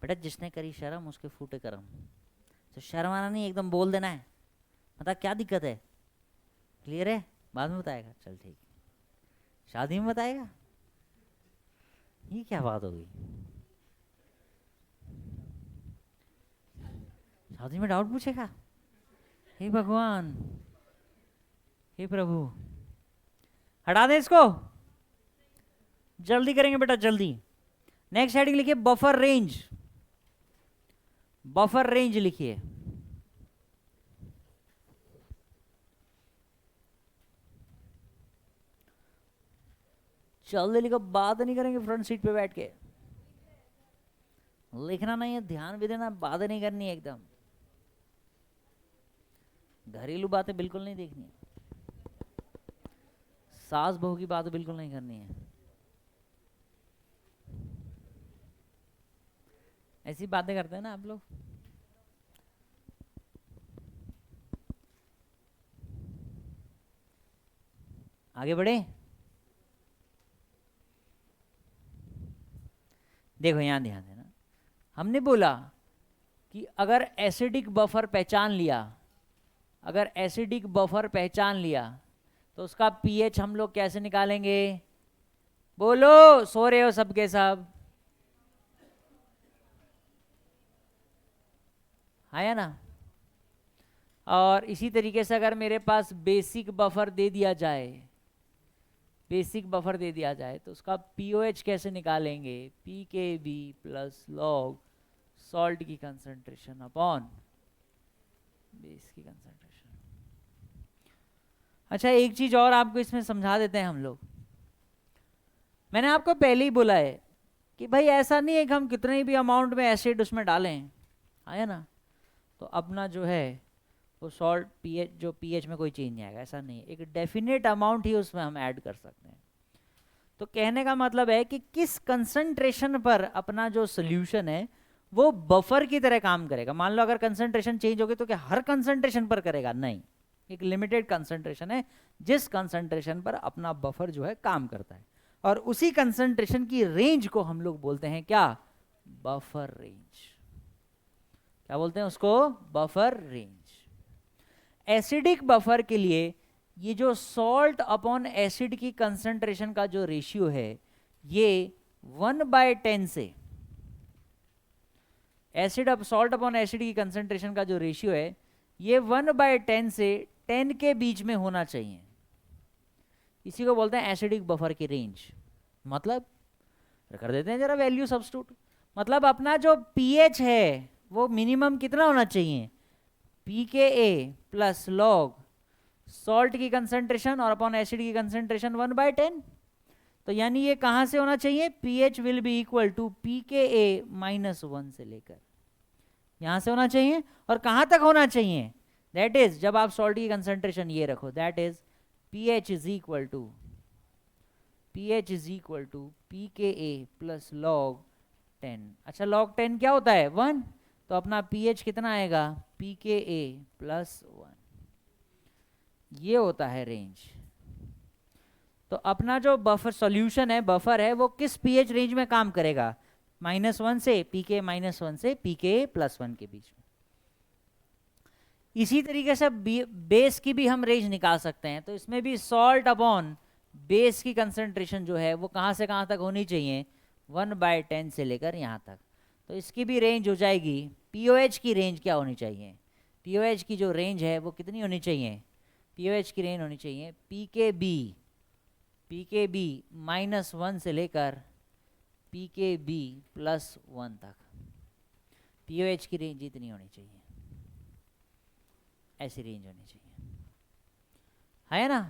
Speaker 2: बेटा, जिसने करी शर्म उसके फूटे करम। तो शर्माना नहीं, एकदम बोल देना है। बता क्या दिक्कत है, क्लियर है? बाद में बताएगा, चल ठीक। शादी में बताएगा, ये क्या बात हो गई? शादी में डाउट पूछेगा? हे भगवान, हे प्रभु, हटा दे इसको। जल्दी करेंगे बेटा जल्दी। नेक्स्ट हेडिंग लिखिए बफर रेंज। बफर रेंज लिखिए। जल्दी लिखो, बात नहीं करेंगे फ्रंट सीट पे बैठ के। लिखना नहीं है, ध्यान भी देना, बात नहीं करनी है एकदम। घरेलू बातें बिल्कुल नहीं देखनी है, सास बहू की बात बिल्कुल नहीं करनी है। ऐसी बातें करते हैं ना आप लोग। आगे बढ़े। देखो यहां ध्यान देना, हमने बोला कि अगर एसिडिक बफर पहचान लिया, अगर एसिडिक बफर पहचान लिया तो उसका पीएच हम लोग कैसे निकालेंगे? बोलो, सो रहे हो सबके सब? आया ना? और इसी तरीके से अगर मेरे पास बेसिक बफर दे दिया जाए, बेसिक बफर दे दिया जाए तो उसका पीओएच कैसे निकालेंगे? पी के बी प्लस लॉग सॉल्ट की कंसंट्रेशन अपॉन बेस की कंसंट्रेशन। अच्छा एक चीज और आपको इसमें समझा देते हैं हम लोग। मैंने आपको पहले ही बोला है कि भाई ऐसा नहीं है कि हम कितने भी अमाउंट में एसिड उसमें डालें, आया ना, तो अपना जो है वो सॉल्ट पीएच, जो पीएच में कोई चेंज नहीं आएगा, ऐसा नहीं है। एक डेफिनेट अमाउंट ही उसमें हम ऐड कर सकते हैं। तो कहने का मतलब है कि किस कंसंट्रेशन पर अपना जो सोल्यूशन है वो बफर की तरह काम करेगा। मान लो अगर कंसंट्रेशन चेंज होगी तो क्या हर कंसंट्रेशन पर करेगा? नहीं, एक लिमिटेड कंसंट्रेशन है जिस कंसंट्रेशन पर अपना बफर जो है काम करता है, और उसी कंसंट्रेशन की रेंज को हम लोग बोलते हैं क्या? Buffer range. क्या बोलते हैं उसको? Buffer range. एसिडिक बफर के लिए ये जो सॉल्ट अपॉन एसिड की कंसंट्रेशन का जो रेशियो है ये 1/10 से, एसिड अब सॉल्ट अपॉन एसिड की कंसंट्रेशन का जो रेशियो है ये 1/10 से 10 के बीच में होना चाहिए। इसी को बोलते हैं एसिडिक बफर की रेंज। मतलब कर देते हैं जरा वैल्यू सब्स्टिट्यूट। मतलब अपना जो पीएच है वो मिनिमम कितना होना चाहिए? P K a plus log salt की कंसंट्रेशन और अपॉन एसिड की कंसंट्रेशन 1/10। तो यानी ये कहां से होना चाहिए? PH will be equal to p K a -1 से लेकर यहां से होना चाहिए। और कहां तक होना चाहिए? दैट इज जब आप सॉल्ट की कंसंट्रेशन ये रखो, that is pH is equal to p K a plus log 10। अच्छा लॉग 10 क्या होता है? 1। तो अपना पीएच कितना आएगा? P K a plus 1। ये होता है रेंज। तो अपना जो बफर सॉल्यूशन है, बफर है, वो किस पीएच रेंज में काम करेगा? -1 से पीके -1 से पीके +1 के बीच में। इसी तरीके से बेस की भी हम रेंज निकाल सकते हैं। तो इसमें भी सॉल्ट अपॉन बेस की कंसंट्रेशन जो है वो कहां से कहां तक होनी चाहिए? 1/10 से लेकर यहां तक। तो इसकी भी रेंज हो जाएगी, पीओएच की रेंज क्या होनी चाहिए? पीओएच की जो रेंज है वो कितनी होनी चाहिए? पीओएच की रेंज होनी चाहिए पीके बी -1 से लेकर पीके बी +1 तक। पीओएच की रेंज इतनी होनी चाहिए, ऐसी रेंज होनी चाहिए, है ना?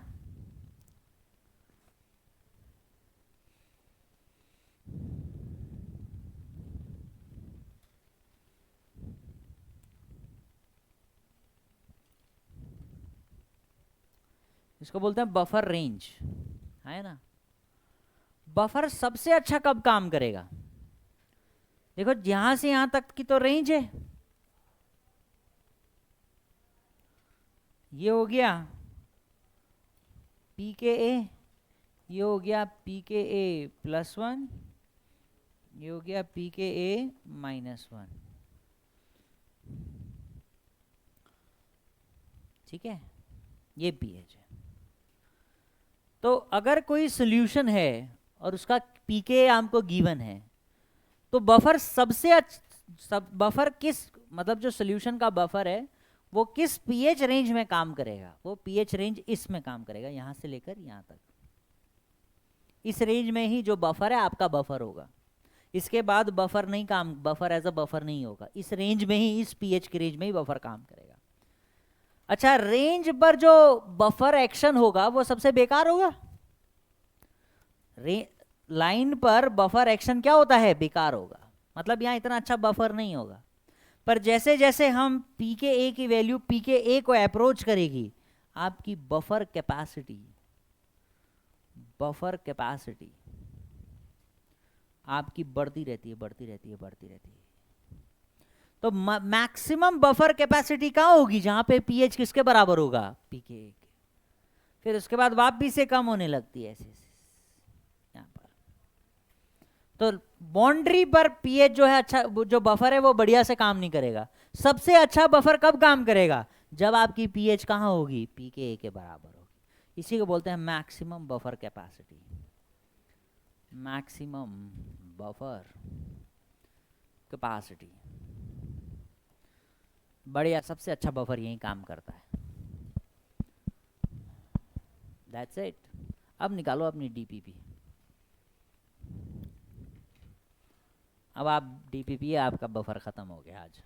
Speaker 2: इसको बोलते हैं बफर रेंज, है ना। बफर सबसे अच्छा कब काम करेगा? देखो यहां से यहां तक की तो रेंज है, ये हो गया पी के ए, ये हो गया P K a plus one, ये हो गया पी के ए माइनस वन, ठीक है, ये पीएच है। तो अगर कोई सोल्यूशन है और उसका पीके आपको गिवन है, तो बफर सबसे बफर किस, मतलब जो सोल्यूशन का बफर है वो किस पीएच रेंज में काम करेगा? वो पीएच रेंज इसमें काम करेगा, यहां से लेकर यहां तक। इस रेंज में ही जो बफर है आपका बफर होगा। इसके बाद बफर नहीं काम, बफर एज अ बफर नहीं होगा। इस रेंज में ही, इस पीएच की रेंज में ही बफर काम करेगा। अच्छा, रेंज पर जो बफर एक्शन होगा वो सबसे बेकार होगा। लाइन पर बफर एक्शन क्या होता है? बेकार होगा, मतलब यहां इतना अच्छा बफर नहीं होगा। पर जैसे जैसे हम पी के ए की वैल्यू पी के ए को अप्रोच करेगी, आपकी बफर कैपेसिटी आपकी बढ़ती रहती है, बढ़ती रहती है, बढ़ती रहती है। तो मैक्सिमम बफर कैपेसिटी कहाँ होगी? जहां पे पीएच किसके बराबर होगा? पी के ए के। फिर उसके बाद वापिस से कम होने लगती है ऐसे यहाँ पर। तो बाउंड्री पर पीएच जो है, अच्छा जो बफर है वो बढ़िया से काम नहीं करेगा। सबसे अच्छा बफर कब काम करेगा? जब आपकी पीएच कहाँ होगी? पी के ए के बराबर होगी। इसी को बोलते हैं maximum buffer capacity, maximum buffer capacity. बढ़िया, सबसे अच्छा बफर यही काम करता है। That's it. अब निकालो अपनी डीपीपी। अब आप डीपीपी, आपका बफर ख़त्म हो गया आज,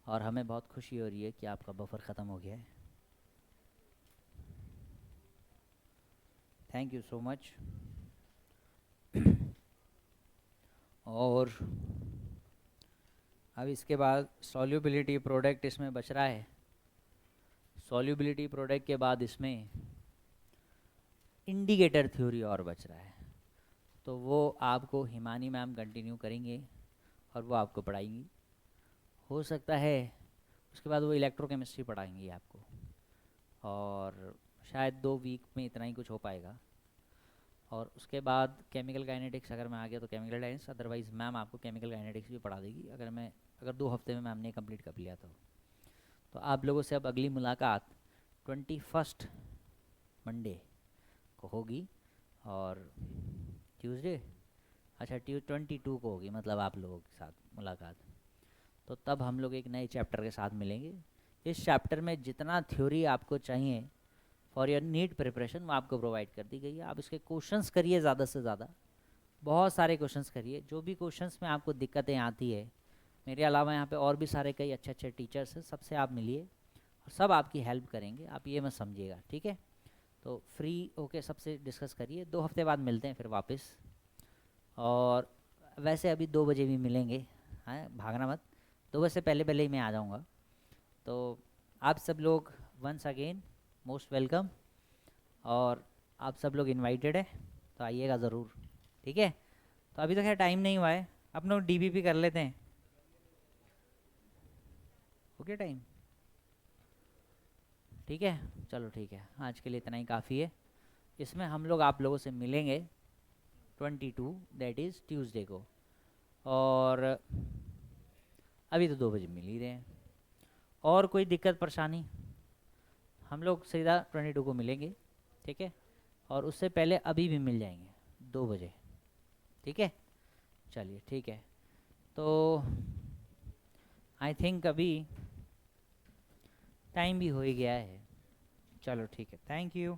Speaker 2: और हमें बहुत खुशी हो रही है कि आपका बफर ख़त्म हो गया है। Thank you so much. और अब इसके बाद सॉल्युबिलिटी प्रोडक्ट इसमें बच रहा है। सॉल्युबिलिटी प्रोडक्ट के बाद इसमें इंडिकेटर थ्योरी और बच रहा है, तो वो आपको हिमानी मैम कंटिन्यू करेंगे और वो आपको पढ़ाएंगी। हो सकता है उसके बाद वो इलेक्ट्रोकेमिस्ट्री पढ़ाएंगी आपको, और शायद 2 वीक में इतना ही कुछ हो पाएगा। और उसके बाद केमिकल काइनेटिक्स अगर मैं आ गया तो केमिकल डायनेटिक्स, अदरवाइज़ मैम आपको केमिकल काइनेटिक्स भी पढ़ा देगी, अगर 2 हफ्ते में मैम ने कंप्लीट कर लिया तो आप लोगों से अब अगली मुलाकात 21 मंडे को होगी, और ट्यूसडे, अच्छा 22 को होगी, मतलब आप लोगों के साथ मुलाकात। तो तब हम लोग एक नए चैप्टर के साथ मिलेंगे। इस चैप्टर में जितना थ्योरी आपको चाहिए फॉर योर नीट प्रिपरेशन वो आपको प्रोवाइड कर दी गई है। आप इसके क्वेश्चंस करिए ज़्यादा से ज़्यादा, बहुत सारे क्वेश्चंस करिए। जो भी क्वेश्चंस में आपको दिक्कतें आती है, मेरे अलावा यहाँ पे और भी सारे कई अच्छे अच्छे टीचर्स हैं, सबसे आप मिलिए और सब आपकी हेल्प करेंगे, आप ये मत समझिएगा, ठीक है। तो फ्री होके सबसे डिस्कस करिए। 2 हफ्ते बाद मिलते हैं फिर वापस, और वैसे अभी 2 बजे भी मिलेंगे, हाँ भागना मत, 2 बजे से पहले पहले ही मैं आ जाऊँगा। तो आप सब लोग वंस अगेन मोस्ट वेलकम, और आप सब लोग इनवाइटेड है, तो आइएगा ज़रूर, ठीक है। तो अभी तो खैर टाइम नहीं हुआ है, आप लोग डीबीपी कर लेते हैं। ओके टाइम, ठीक है, चलो ठीक है, आज के लिए इतना ही काफ़ी है। इसमें हम लोग आप लोगों से मिलेंगे 22 दैट इज़ ट्यूसडे को, और अभी तो 2 बजे मिल ही रहे हैं। और कोई दिक्कत परेशानी, हम लोग सीधा 22 को मिलेंगे, ठीक है, और उससे पहले अभी भी मिल जाएंगे 2 बजे, ठीक है। चलिए ठीक है, तो आई थिंक अभी टाइम भी हो ही गया है। चलो ठीक है, थैंक यू।